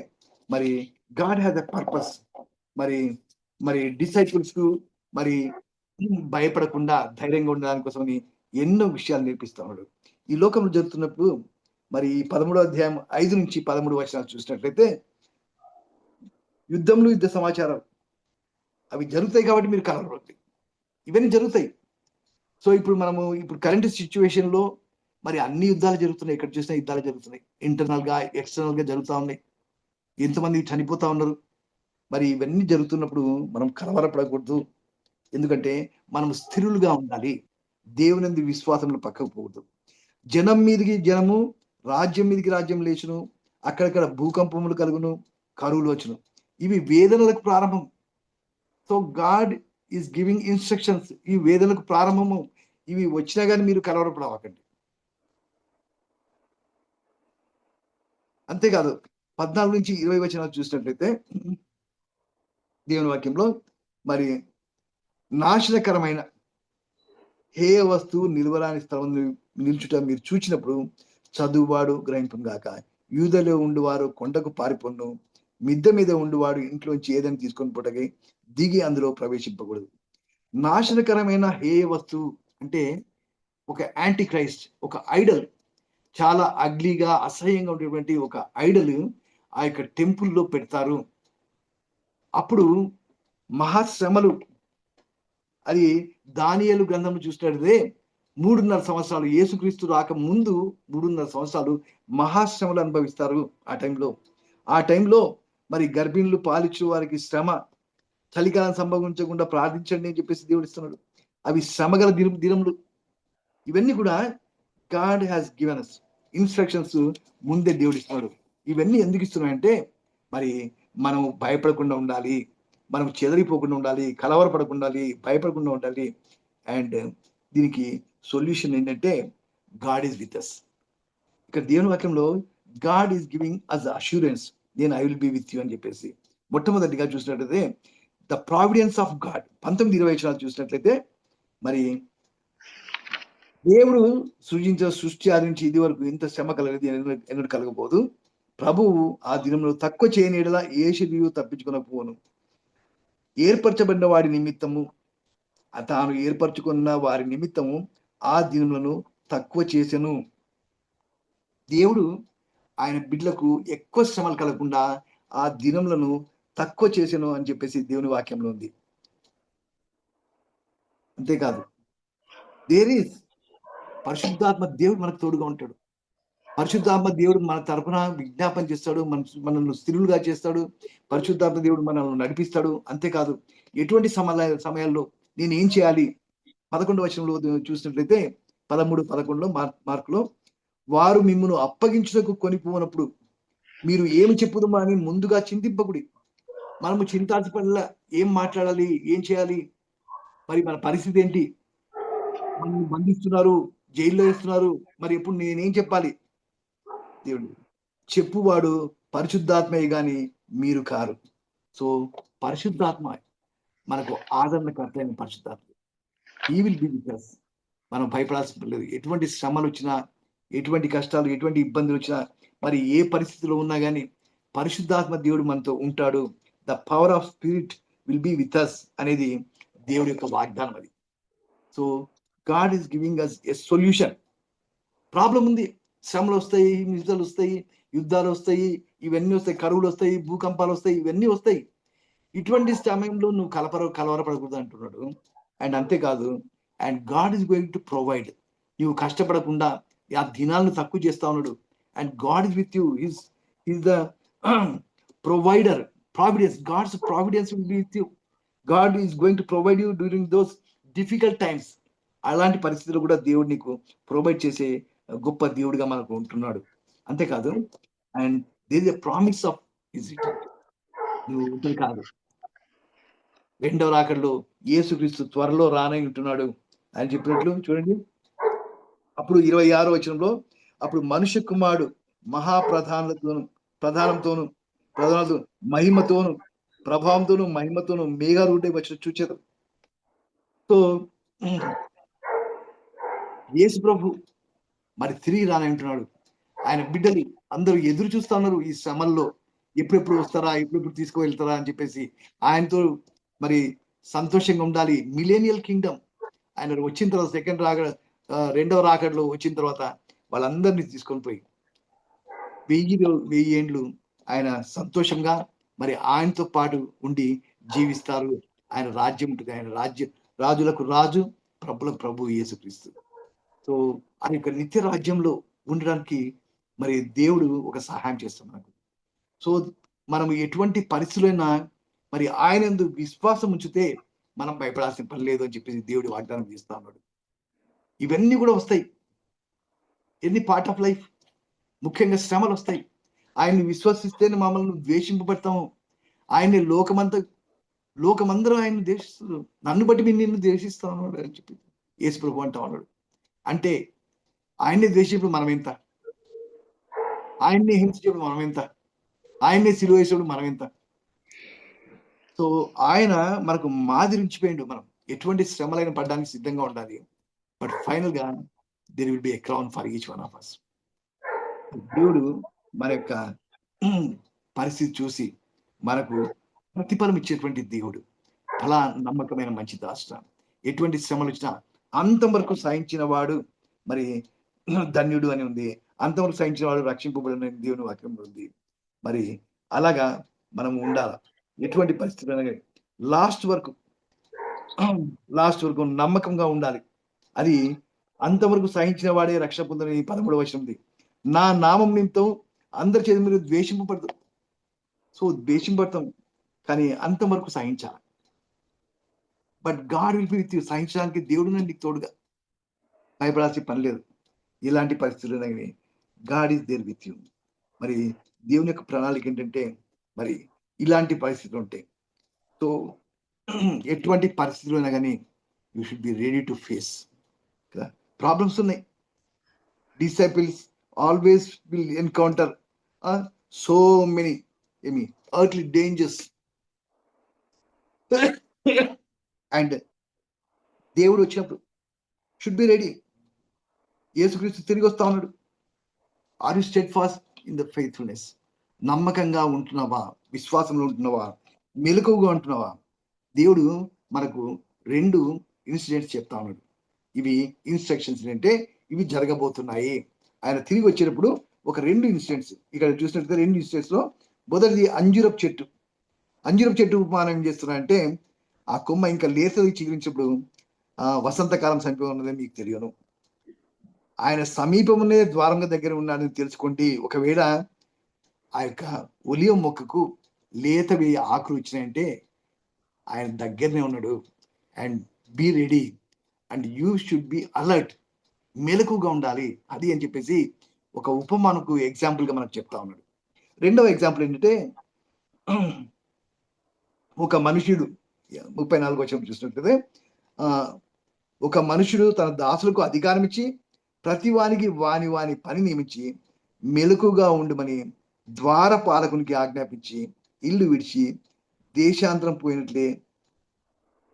మరి గాడ్ హ్యాస్ ఎ పర్పస్. మరి మరి డిసైపుల్స్ కు మరి భయపడకుండా ధైర్యంగా ఉండడానికి కోసమని ఎన్నో విషయాలు నేర్పిస్తా ఉన్నాడు. ఈ లోకంలో జరుగుతున్నప్పుడు మరి 13వ అధ్యాయం 5-13 వచనాలు చూసినట్లయితే యుద్ధంలో యుద్ధ సమాచారం అవి జరుగుతాయి కాబట్టి మీరు కలవరండి. ఇవన్నీ జరుగుతాయి. సో ఇప్పుడు కరెంట్ సిచ్యువేషన్ లో మరి అన్ని యుద్ధాలు జరుగుతున్నాయి. ఎక్కడ చూసినా యుద్ధాలు జరుగుతున్నాయి. ఇంటర్నల్ గా ఎక్స్టర్నల్ గా జరుగుతా ఉన్నాయి. ఎంతమంది చనిపోతా ఉన్నారు. మరి ఇవన్నీ జరుగుతున్నప్పుడు మనం కలవరపడకూడదు. ఎందుకంటే మనం స్థిరులుగా ఉండాలి. దేవుని విశ్వాసంలో పక్కకు పోకూడదు. జనం మీదికి జనము, రాజ్యం మీదికి రాజ్యం లేచును, అక్కడక్కడ భూకంపములు కలుగును, కరువులు వచ్చును. ఇవి వేదనలకు ప్రారంభం. So God is giving instructions. ఈ వేదనలకు ప్రారంభము. ఇవి వచ్చినా కానీ మీరు కలవరపడవకండి. అంతేకాదు 14-20 వచనాలు చూసినట్లయితే దేవుని వాక్యంలో మరి నాశనకరమైన హేయ వస్తువు నిలువరాని స్థలం నిల్చుట మీరు చూచినప్పుడు చదువువాడు గ్రహింపం గాక. యూదలో ఉండువారు కొండకు పారిపోను, మిద్దె మీద ఉండువాడు ఇంట్లోంచి ఏదైనా తీసుకొని పుట్టకి దిగి అందులో ప్రవేశింపకూడదు. నాశనకరమైన హేయ వస్తువు అంటే ఒక యాంటీ క్రైస్ట్, ఒక ఐడల్, చాలా అగ్లీగా అసహ్యంగా ఉండేటువంటి ఒక ఐడల్ ఆ యొక్క టెంపుల్లో పెడతారు. అప్పుడు మహాశ్రమలు, అది దానియేలు గ్రంథం చూసినట్లయితే 3.5 సంవత్సరాలు, యేసుక్రీస్తు రాక ముందు 3.5 సంవత్సరాలు మహాశ్రమలు అనుభవిస్తారు. ఆ టైంలో మరి గర్భిణులు పాలిచ్చు వారికి శ్రమ, చలికాలం సంభవించకుండా ప్రార్థించండి అని చెప్పేసి దేవుడు ఇస్తున్నాడు. అవి శ్రమగల దినములు. ఇవన్నీ కూడా God has given us instructions ముందే దేవుడు ఇస్తున్నాడు. ఇవన్నీ ఎందుకు ఇస్తున్నాయంటే మరి మనం భయపడకుండా ఉండాలి, మనం చెదరిపోకుండా ఉండాలి, కలవరపడకుండా ఉండాలి, భయపడకుండా ఉండాలి. అండ్ దీనికి సొల్యూషన్ ఏంటంటే గాడ్ ఈజ్ విత్ us. ఇక్కడ దేవుని వాక్యంలో God is giving us assurance, నేను I will be with you అని చెప్పేసి. మొట్టమొదటిగా చూసినట్లయితే ద ప్రావిడెన్స్ ఆఫ్ గాడ్ 19-20 వచనాలు చూసినట్లయితే మరి దేవుడు సృజించిన సృష్టి ఆరించి ఇది వరకు ఇంత శ్రమ కలగదు, ఎన్నడూ కలగబోదు. ప్రభువు ఆ దినంలో తక్కువ చేయని యెడల ఏ శరీరు తప్పించుకొనకపోవును. ఏర్పరచబడిన వాడి నిమిత్తము, తాను ఏర్పరచుకున్న వారి నిమిత్తము ఆ దినములను తక్కువ చేసెను. దేవుడు ఆయన బిడ్డలకు ఎక్కువ శ్రమలు కలగకుండా ఆ దినములను తక్కువ చేసెను అని చెప్పేసి దేవుని వాక్యంలో ఉంది. అంతేకాదు దేర్ ఈస్ పరిశుద్ధాత్మ దేవుడు మనకు తోడుగా ఉంటాడు. పరిశుద్ధాత్మ దేవుడు మన తరపున విజ్ఞాపన చేస్తాడు, మనల్ని స్థిరులుగా చేస్తాడు. పరిశుద్ధాత్మ దేవుడు మనల్ని నడిపిస్తాడు. అంతేకాదు ఎటువంటి సమయాల్లో నేను ఏం చేయాలి, 11వ వచనంలో చూసినట్లయితే 13-11 మార్కులో వారు మిమ్మల్ని అప్పగించుటకు కొనిపోనప్పుడు మీరు ఏమి చెప్పుదమా అని ముందుగా చింతింపకుడి. మనము చింతాల్సిపల్లా ఏం మాట్లాడాలి, ఏం చేయాలి, మరి మన పరిస్థితి ఏంటి, మనల్ని బంధిస్తున్నారు, జైల్లో వేస్తున్నారు, మరి ఎప్పుడు నేనేం చెప్పాలి. దేవుడు చెప్పువాడు పరిశుద్ధాత్మయే గాని మీరు కారు. సో పరిశుద్ధాత్మ మనకు ఆదరణకర్త అయిన పరిశుద్ధాత్మ, he will be with us. మనం భయపడాల్సిన లేదు. ఎటువంటి శ్రమలు వచ్చినా, ఎటువంటి కష్టాలు, ఎటువంటి ఇబ్బందులు వచ్చినా, మరి ఏ పరిస్థితిలో ఉన్నా కానీ పరిశుద్ధాత్మ దేవుడు మనతో ఉంటాడు. The power of spirit will be with us అనేది దేవుడి యొక్క వాగ్దానం. అది so God is giving us a solution. Problem ఉంది, శ్రమలు వస్తాయి, నిజాలు వస్తాయి, యుద్ధాలు వస్తాయి, ఇవన్నీ వస్తాయి, కరువులు వస్తాయి, భూకంపాలు వస్తాయి, ఇవన్నీ వస్తాయి. ఇటువంటి సమయంలో నువ్వు కలవరపడకూడదు అంటున్నాడు. అండ్ అంతేకాదు, and God is going to provide. నువ్వు కష్టపడకుండా ఆ దినాలను తక్కువ చేస్తా ఉన్నాడు. And God is with you. Is the provider. Providence, God's providence will be with you. God is going to provide you during those difficult times. అలాంటి పరిస్థితులు కూడా దేవుడు నీకు ప్రొవైడ్ చేసే గొప్ప దేవుడిగా మనకు ఉంటున్నాడు. అంతేకాదు, and there is a promise of his return. నువ్వు ఉంటుంది కాదు, రెండవ రాకడలో యేసుక్రీస్తు త్వరలో రానై ఉంటున్నాడు అని చెప్పినట్లు చూడండి. అప్పుడు 26వ వచనంలో అప్పుడు మనుష్య కుమారుడు ప్రధానంతోను మహిమతోను ప్రభావంతోను మహిమతోను మేఘారూఢై వచ్చిన చూచేది. సో యేసు ప్రభు మరి తిరిగి రానంటున్నాడు. ఆయన బిడ్డలు అందరూ ఎదురు చూస్తా ఉన్నారు ఈ శ్రమల్లో, ఎప్పుడెప్పుడు వస్తారా, ఎప్పుడెప్పుడు తీసుకువెళ్తారా అని చెప్పేసి. ఆయనతో మరి సంతోషంగా ఉండాలి. మిలేనియల్ కింగ్డమ్, ఆయన వచ్చిన తర్వాత రెండవ రాకడలో వచ్చిన తర్వాత వాళ్ళందరినీ తీసుకొని పోయి 1000 ఏండ్లు ఆయన సంతోషంగా మరి ఆయనతో పాటు ఉండి జీవిస్తారు. ఆయన రాజ్యం ఉంటుంది. ఆయన రాజులకు రాజు, ప్రభులకు ప్రభు యేసుక్రీస్తు. సో ఆ యొక్క నిత్య రాజ్యంలో ఉండడానికి మరి దేవుడు ఒక సహాయం చేస్తాడు మనకు. సో మనం ఎటువంటి పరిస్థితులైనా మరి ఆయన యందు విశ్వాసం ఉంచితే మనం భయపడాల్సిన పని లేదు అని చెప్పేసి దేవుడు వాగ్దానం చేస్తా ఉన్నాడు. ఇవన్నీ కూడా వస్తాయి, ఎన్ని పార్ట్ ఆఫ్ లైఫ్. ముఖ్యంగా శ్రమలు వస్తాయి. ఆయన్ని విశ్వసిస్తేనే మమ్మల్ని ద్వేషింపబడతాము. ఆయన్ని లోకమందరూ ఆయన ద్వేషిస్తారు, నన్ను బట్టి మీరు నిన్ను ద్వేషిస్తా ఉన్నాడు అని చెప్పి యేసు ప్రభు అంటా ఉన్నాడు. అంటే ఆయన్ని ద్వేషింపు మనం ఎంత, ఆయన్ని హింసించడం మనం ఎంత, ఆయన్ని సిలువ వేసేప్పుడు మనం ఎంత. సో ఆయన మనకు మాదిరించిపోయిండు. మనం ఎటువంటి శ్రమలైన పడడానికి సిద్ధంగా ఉండాలి. బట్ ఫైనల్ గా there will be a crown for each one of us. దేవుడు మన యొక్క పరిస్థితి చూసి మనకు ప్రతిఫలం ఇచ్చేటువంటి దేవుడు. అలా నమ్మకమైన మంచి దాస్త. ఎటువంటి శ్రమలు వచ్చినా అంతవరకు సహించిన వాడు మరి ధన్యుడు అని ఉంది. అంతవరకు సహించిన వాడు రక్షింపబడిన దేవుని వాక్యంలో ఉంది. మరి అలాగా మనం ఉండాలి. ఎటువంటి పరిస్థితులు లాస్ట్ వరకు నమ్మకంగా ఉండాలి. అది అంతవరకు సహించిన వాడే రక్షణ పొందని 13వ వచనం. నా నామం నిమిత్తం అందరి చేతి మీరు ద్వేషింపబడతాం. సో ద్వేషింపడతాం, కానీ అంతవరకు సహించాలి. But God will be with you. సహించడానికి దేవుడు నీకు తోడుగా, భయపడాల్సిన పని లేదు. ఇలాంటి పరిస్థితులు God is there with you. మరి దేవుని యొక్క ప్రణాళిక ఏంటంటే మరి ఇలాంటి పరిస్థితులు ఉంటాయి. సో ఎటువంటి పరిస్థితులు అయినా కానీ you should be ready to face. కదా, ప్రాబ్లమ్స్ ఉన్నాయి. Disciples always will encounter so many earthly dangers. And దేవుడు వచ్చినప్పుడు షుడ్ బి రెడీ. యేసుక్రీస్తు తిరిగి వస్తా ఉన్నాడు. Are you steadfast in the faithfulness? నమ్మకంగా ఉంటున్నావా? విశ్వాసంలో ఉంటున్నావా? మెలకువగా ఉంటున్నావా? దేవుడు మనకు 2 ఇన్సిడెంట్స్ చెప్తా ఉన్నాడు. ఇవి ఇన్స్ట్రక్షన్స్ అంటే ఇవి జరగబోతున్నాయి. ఆయన తిరిగి వచ్చేటప్పుడు ఒక 2 ఇన్సిడెంట్స్ ఇక్కడ చూసినట్లయితే 2 ఇన్సిడెంట్స్ లో మొదటిది అంజూరపు చెట్టు ఉపమానం ఏం చేస్తున్నారంటే ఆ కొమ్మ ఇంకా లేతది చిగురించినప్పుడు వసంతకాలం సమీపం ఉన్నదని మీకు తెలియను. ఆయన సమీపమునే ద్వారంగా దగ్గర ఉన్నాడని తెలుసుకోండి. ఒకవేళ ఆ యొక్క ఒలివ మొక్కకు లేతవి ఆకులు వచ్చినాయంటే ఆయన దగ్గరనే ఉన్నాడు. And be ready and you should be alert. మెలకుగా ఉండాలి అది అని చెప్పేసి ఒక ఉపమానకు ఎగ్జాంపుల్ గా మనకు చెప్తా ఉన్నాడు. రెండవ ఎగ్జాంపుల్ ఏంటంటే ఒక మనుషుడు 34 వచనం చూసినట్లయితే ఒక మనుషుడు తన దాసులకు అధికారం ఇచ్చి ప్రతి వానికి వాని పని నియమించి మెలకుగా ఉండమని ద్వారపాలకునికి ఆజ్ఞాపించి ఇల్లు విడిచి దేశాంతరం పోయినట్లే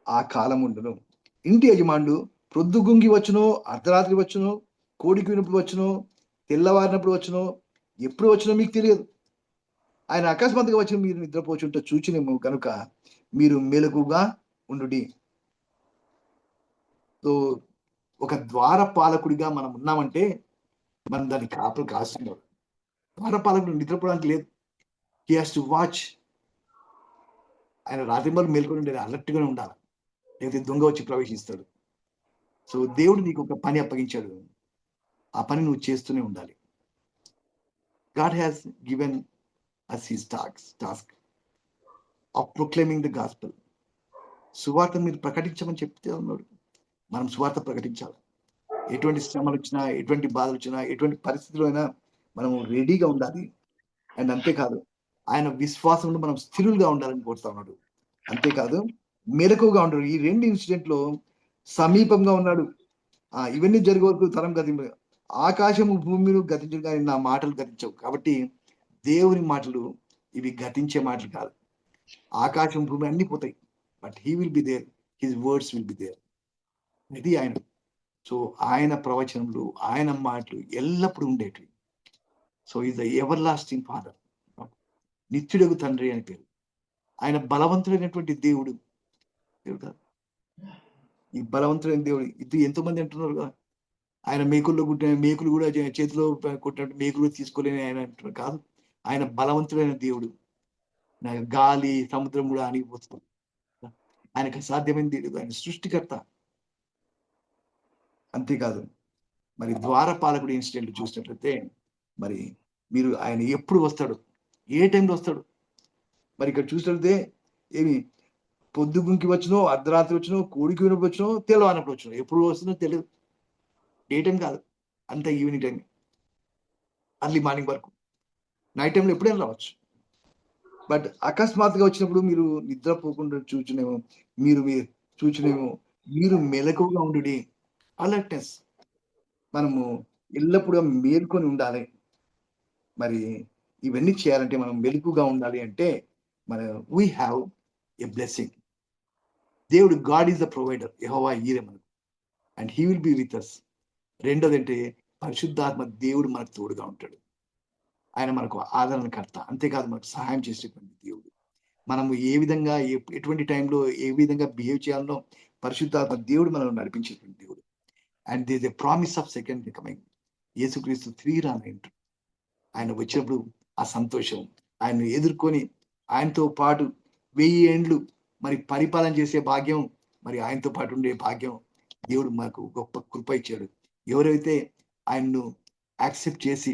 ఆ కాలం ఉండును. ఇంటి యజమానుడు ప్రొద్దుగుంగి వచ్చునో, అర్ధరాత్రి వచ్చునో, కోడికి వినప్పుడు వచ్చునో, తెల్లవారినప్పుడు వచ్చునో, ఎప్పుడు వచ్చినో మీకు తెలియదు. ఆయన అకస్మాత్తుగా వచ్చిన మీరు నిద్రపోచుంటే చూచినేమో కనుక మీరు మెలకుగా ఉండుడి. సో ఒక ద్వారపాలకుడిగా మనం ఉన్నామంటే మనం దాని కాపులు కాస్తున్నాడు. ద్వారపాలకుడు నిద్రపోవడానికి లేదు. He has to watch. ఆయన రాత్రి మరి మేల్కొని ఉండాలి, అలర్ట్గానే ఉండాలి, లేకపోతే దొంగ వచ్చి ప్రవేశిస్తాడు. సో దేవుడు నీకు ఒక పని అప్పగించాడు, ఆ పని నువ్వు చేస్తూనే ఉండాలి. God has given us his task of proclaiming the gospel. సువార్త మీరు ప్రకటించమని చెప్తే ఉన్నాడు. మనం సువార్త ప్రకటించాలి. ఎటువంటి శ్రమలు వచ్చినా, ఎటువంటి బాధలు వచ్చినా, ఎటువంటి పరిస్థితులు అయినా మనం రెడీగా ఉండాలి. అండ్ అంతేకాదు ఆయన విశ్వాసంలో మనం స్థిరులుగా ఉండాలని కోరుతా ఉన్నాడు. అంతేకాదు మెలకుగా ఉంటాడు. ఈ 2 ఇన్సిడెంట్లో సమీపంగా ఉన్నాడు. ఇవన్నీ జరిగే వరకు తరం గతింపు. ఆకాశము భూమిని గతించడు కానీ నా మాటలు గతించవు. కాబట్టి దేవుని మాటలు ఇవి గతించే మాటలు కాదు. ఆకాశం భూమి అన్ని పోతాయి, but he will be there, his words will be there. ఇది ఆయన. సో ఆయన ప్రవచనములు, ఆయన మాటలు ఎల్లప్పుడూ ఉండేటివి. So is the everlasting father, నిత్యుడగు తండ్రి అని పేరు. ఆయన బలవంతుడైనటువంటి దేవుడు. దేవుడు కాదు. ఈ బలవంతుడైన దేవుడు ఇది ఎంతో మంది అంటున్నారు కదా, ఆయన మేకుల్లో కుట్టిన మేకులు కూడా చేతిలో కొట్టినట్టు మేకులు కూడా తీసుకోలేని ఆయన అంటున్నారు. కాదు, ఆయన బలవంతుడైన దేవుడు. గాలి సముద్రం కూడా అణిగిపోతుంది. ఆయనకు అసాధ్యమైన దేవుడు, ఆయన సృష్టికర్త. అంతేకాదు, మరి ద్వారపాలకుడు ఇన్సిడెంట్ చూసినట్లయితే మరి మీరు ఆయన ఎప్పుడు వస్తాడు, ఏ టైంలో వస్తాడు, మరి ఇక్కడ చూసినట్లయితే ఏమి పొద్దుగుంకి వచ్చినో, అర్ధరాత్రి వచ్చినో, కోడికి వచ్చినో, తెల్లవానప్పుడు వచ్చినో, ఎప్పుడు వస్తుందో తెలియదు. ఏ టైం కాదు, అంత ఈవినింగ్ టైం, అర్లీ మార్నింగ్ వరకు. నైట్ టైంలో ఎప్పుడైనా రావచ్చు. బట్ అకస్మాత్తుగా వచ్చినప్పుడు మీరు నిద్రపోకుండా చూచునేమో, మీరు చూచునేమో, మీరు మెలకువగా ఉండు. అలర్ట్నెస్, మనము ఎల్లప్పుడూ మేల్కొని ఉండాలి. మరి ఇవన్నీ చేయాలంటే మనం మెలకుగా ఉండాలి అంటే మన వీ హ్యావ్ ఎ బ్లెస్సింగ్. దేవుడు God is the provider, Jehovah Jireh మనకు, and he will be with us. రెండోది అంటే పరిశుద్ధాత్మ దేవుడు మనకు తోడుగా ఉంటాడు. ఆయన మనకు ఆదరణకర్త, అంతేకాదు మనకు సహాయం చేసేటువంటి దేవుడు. మనము ఏ విధంగా ఎటువంటి టైంలో ఏ విధంగా బిహేవ్ చేయాలనో పరిశుద్ధాత్మ దేవుడు మనల్ని నడిపించేటువంటి దేవుడు. And this a promise of second coming. యేసుక్రీస్తు తిరిగి రానంటు ఆయన వచ్చినప్పుడు ఆ సంతోషం, ఆయన్ని ఎదుర్కొని ఆయనతో పాటు 1000 ఏండ్లు మరి పరిపాలన చేసే భాగ్యం, మరి ఆయనతో పాటు ఉండే భాగ్యం దేవుడు మనకు గొప్ప కృప ఇచ్చాడు. ఎవరైతే ఆయన్ను యాక్సెప్ట్ చేసి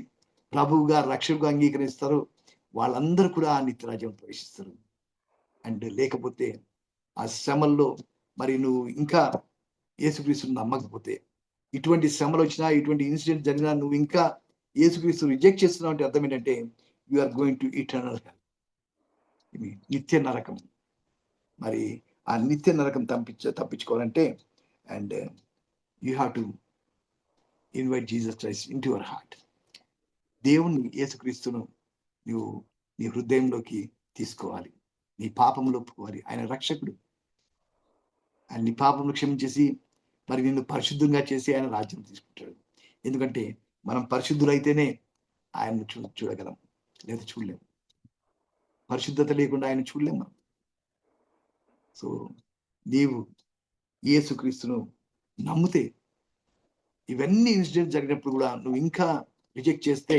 ప్రభువుగా రక్షకుగా అంగీకరిస్తారో వాళ్ళందరూ కూడా ఆ నిత్యరాజ్యం ప్రవేశిస్తారు. అండ్ లేకపోతే ఆ శ్రమల్లో మరి నువ్వు ఇంకా యేసుక్రీస్తుని నమ్మకపోతే, ఇటువంటి శ్రమలు వచ్చినా, ఇటువంటి ఇన్సిడెంట్ జరిగినా నువ్వు ఇంకా యేసుక్రీస్తు రిజెక్ట్ చేస్తున్నావు అంటే అర్థం ఏంటంటే you are going to eternal hell, ఇది నిత్య నరకం. మరి ఆ నిత్య నరకం తప్పించుకోవాలంటే and you have to invite Jesus Christ into your heart. దేవుణ్ణి, యేసుక్రీస్తును నువ్వు నీ హృదయంలోకి తీసుకోవాలి, నీ పాపంలో ఒప్పుకోవాలి. ఆయన రక్షకుడు, ఆయన నీ పాపంలో క్షమించేసి మరి నిన్ను పరిశుద్ధంగా చేసి ఆయన రాజ్యం తీసుకుంటాడు. ఎందుకంటే మనం పరిశుద్ధులైతేనే ఆయన్ని చూడగలం, లేదా చూడలేము. పరిశుద్ధత లేకుండా ఆయన చూడలేము మనం. సో నీవు యేసుక్రీస్తును నమ్మితే, ఇవన్నీ ఇన్సిడెంట్ జరిగినప్పుడు కూడా నువ్వు ఇంకా రిజెక్ట్ చేస్తే,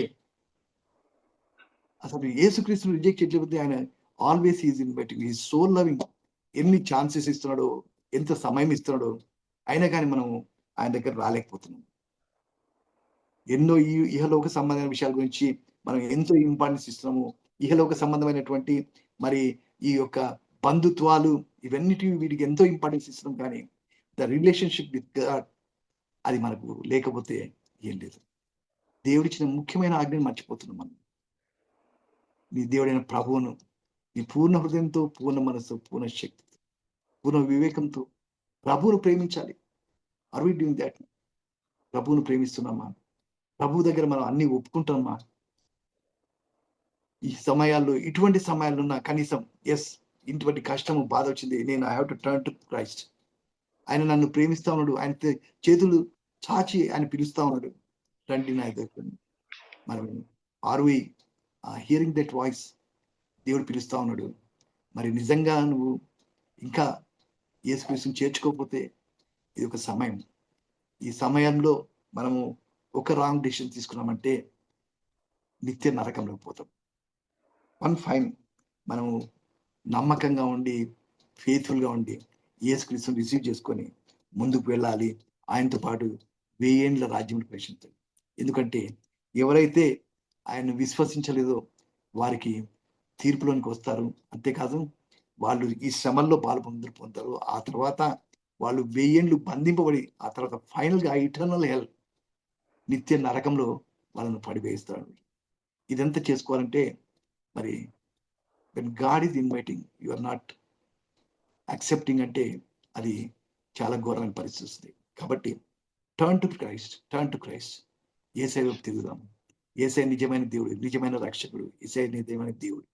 అసలు యేసుక్రీస్తును రిజెక్ట్ చేయకపోతే ఆయన always is inviting, is so loving. ఎన్ని ఛాన్సెస్ ఇస్తున్నాడో, ఎంత సమయం ఇస్తున్నాడో, అయినా కానీ మనం ఆయన దగ్గర రాలేకపోతున్నాం. ఎన్నో ఇహలోక సంబంధమైన విషయాల గురించి మనం ఎంతో ఇంపార్టెన్స్ ఇస్తున్నాము. ఇహలోక సంబంధమైనటువంటి మరి ఈ యొక్క బంధుత్వాలు, వీటికి ఎంతో ఇంపార్టెన్స్ ఇస్తున్నాం. కానీ ద రిలేషన్షిప్ విత్ గాడ్, అది మనకు లేకపోతే ఏం లేదు. దేవుడిచ్చిన ముఖ్యమైన ఆజ్ఞను మర్చిపోతున్నాం మనం. నీ దేవుడైన ప్రభువును నీ పూర్ణ హృదయంతో, పూర్ణ మనసుతో, పూర్ణ శక్తితో, పూర్ణ వివేకంతో ప్రభువును ప్రేమించాలి. Are we doing that? ప్రభువును ప్రేమిస్తున్నామా? ప్రభు దగ్గర మనం అన్ని ఒప్పుకుంటామా? ఈ సమయాల్లో, ఇటువంటి సమయాల్లో ఉన్న కనీసం ఇటువంటి కష్టము, బాధ వచ్చింది, నేను I have to turn to Christ. ఆయన నన్ను ప్రేమిస్తా ఉన్నాడు, ఆయన చేతులు చాచి ఆయన పిలుస్తా ఉన్నాడు, రండి నా దగ్గర. మనం are we hearing that voice? దేవుడు పిలుస్తా ఉన్నాడు. మరి నిజంగా నువ్వు ఇంకా యేసుక్రీస్తుని చేర్చుకోకపోతే ఇది ఒక సమయం. ఈ సమయంలో మనము ఒక రాంగ్ డిసిషన్ తీసుకున్నామంటే నిత్య నరకంలోకి పోతాం. ఫైన్, మనము నమ్మకంగా ఉండి, ఫెయిత్ఫుల్గా ఉండి యేసుక్రీస్తుని రిసీవ్ చేసుకొని ముందుకు వెళ్ళాలి. ఆయనతో పాటు 1000 ఏండ్ల రాజ్యంలో ప్రవేశించాలి. ఎందుకంటే ఎవరైతే ఆయన్ని విశ్వసించలేదో వారికి తీర్పులోనికి వస్తారు. అంతేకాదు, వాళ్ళు ఈ శ్రమల్లో పొందుతారు. ఆ తర్వాత వాళ్ళు 1000 ఏండ్లు బంధింపబడి, ఆ తర్వాత ఫైనల్గా ఇటర్నల్ హెల్, నిత్య నరకంలో వాళ్ళను పడివేయిస్తాడు. ఇదంతా చేసుకోవాలంటే మరి when God is inviting, you are not accepting అంటే అది చాలా ఘోరమైన పరిస్థితి వస్తుంది. కాబట్టి టర్న్ టు క్రైస్ట్. యేసయ్య వైపు తిరుగుదాం. యేసయ్య నిజమైన దేవుడు, నిజమైన రక్షకుడు. యేసయ్య నిజమైన దేవుడు.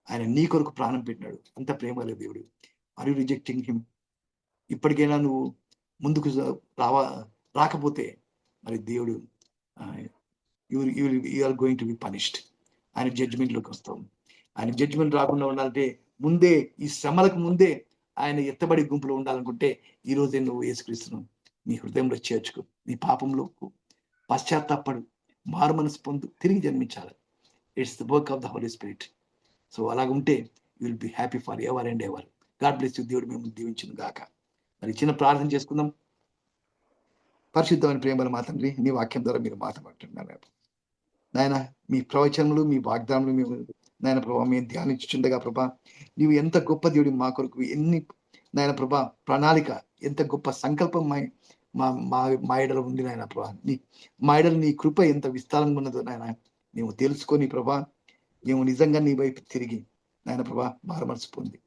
ఆయన నీ కొరకు ప్రాణం పెట్టినాడు. అంత ప్రేమగల దేవుడు. Are you rejecting him? ఇప్పటికైనా నువ్వు ముందుకు రాకపోతే మరి దేవుడు you are going to be punished. ఆయన జడ్జిమెంట్లోకి వస్తాం. ఆయన జడ్జిమెంట్ రాకుండా ఉండాలంటే ముందే, ఈ శ్రమలకు ముందే ఆయన ఎత్తబడి గుంపులో ఉండాలనుకుంటే ఈ రోజే నువ్వు యేసుక్రీస్తును నీ హృదయంలో చేర్చుకో. నీ పాపంలో పశ్చాత్తాపడు, మారు మనసు పొందు, తిరిగి జన్మించాలి. It's the work of the Holy Spirit. So అలాగుంటే you will be happy for ever and ever. God bless you. దేవుడు మేము దీవించును గాక. మరి చిన్న ప్రార్థన చేసుకుందాం. పరిశుద్ధమైన ప్రేమల మా తండ్రి, నీ వాక్యం ద్వారా మీరు మాట్లాడుతున్నారు నాయన. మీ ప్రవచనములు, మీ వాగ్దానములు మేము నాయన ప్రభా మేము ధ్యానించుచుండగా ప్రభా, నీవు ఎంత గొప్ప దేవుడి మా కొరకు, ఎన్ని నాయన ప్రభా ప్రణాళిక, ఎంత గొప్ప సంకల్పం మా ఎడలో ఉంది నాయన ప్రభా. మా ఎడలు నీ కృప ఎంత విస్తారంగా ఉన్నదో నాయన మేము తెలుసుకొని ప్రభా, మేము నిజంగా నీ వైపు తిరిగి నాయన ప్రభా మారమనసు పొంది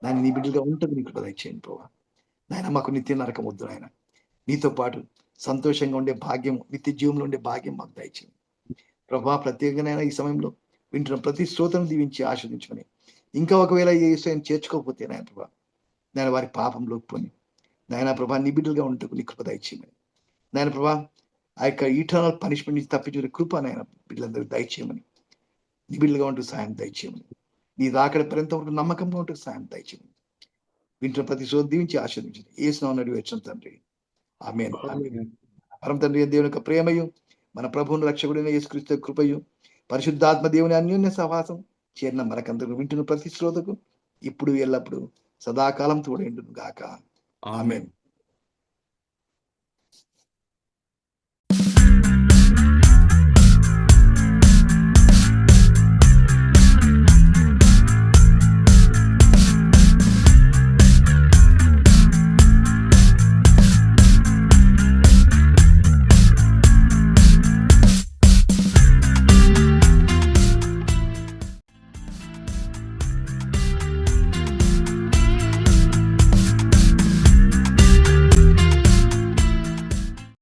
నాయన నీ బిడ్డలుగా ఉంటుంది నీ కృప దయచేయండి ప్రభా. నాయన మాకు నిత్య నరకం వద్దు నాయన, నీతో పాటు సంతోషంగా ఉండే భాగ్యం, నిత్య జీవంలో ఉండే భాగ్యం మాకు దయచేయండి ప్రభా. ప్రత్యేకంగా ఈ సమయంలో వింటున్న ప్రతి శ్రోతను దీవించి ఆస్వాదించమని, ఇంకా ఒకవేళ ఏ విషయం చేర్చుకోకపోతే నాయన ప్రభా, నాయన వారి పాపంలోకి పోని నాయన ప్రభా నీ బిడ్డలుగా ఉంటూ నీ కృప దయచేయమని నాయన ప్రభా, ఆ యొక్క ఈటర్నల్ పనిష్మెంట్ నుంచి తప్పించుకునే కృప నాయన బిడ్డలందరికీ దయచేయమని, నీ బిడ్డలుగా ఉంటూ సాయం దయచేయమని, నీ రాకడ పర్యంత ఉంటూ నమ్మకంగా ఉంటూ సాయం దయచేయమని వింటున్న ప్రతి శ్రోత దీవించి ఆస్వాదించండి. ఏసునామమున నడివి వచ్చాం తండ్రి. ఆమేన్. పరమ తండ్రి దేవుని యొక్క ప్రేమయు, మన ప్రభువును రక్షకుడైన యేసుక్రీస్తు కృపయు, పరిశుద్ధాత్మ దేవుని అన్యోన్య సహవాసం చేరిన మనకందరూ వింటున్న ప్రతి శ్రోతకు ఇప్పుడు ఎల్లప్పుడు సదాకాలం తోడేండును గాక. ఆమేన్.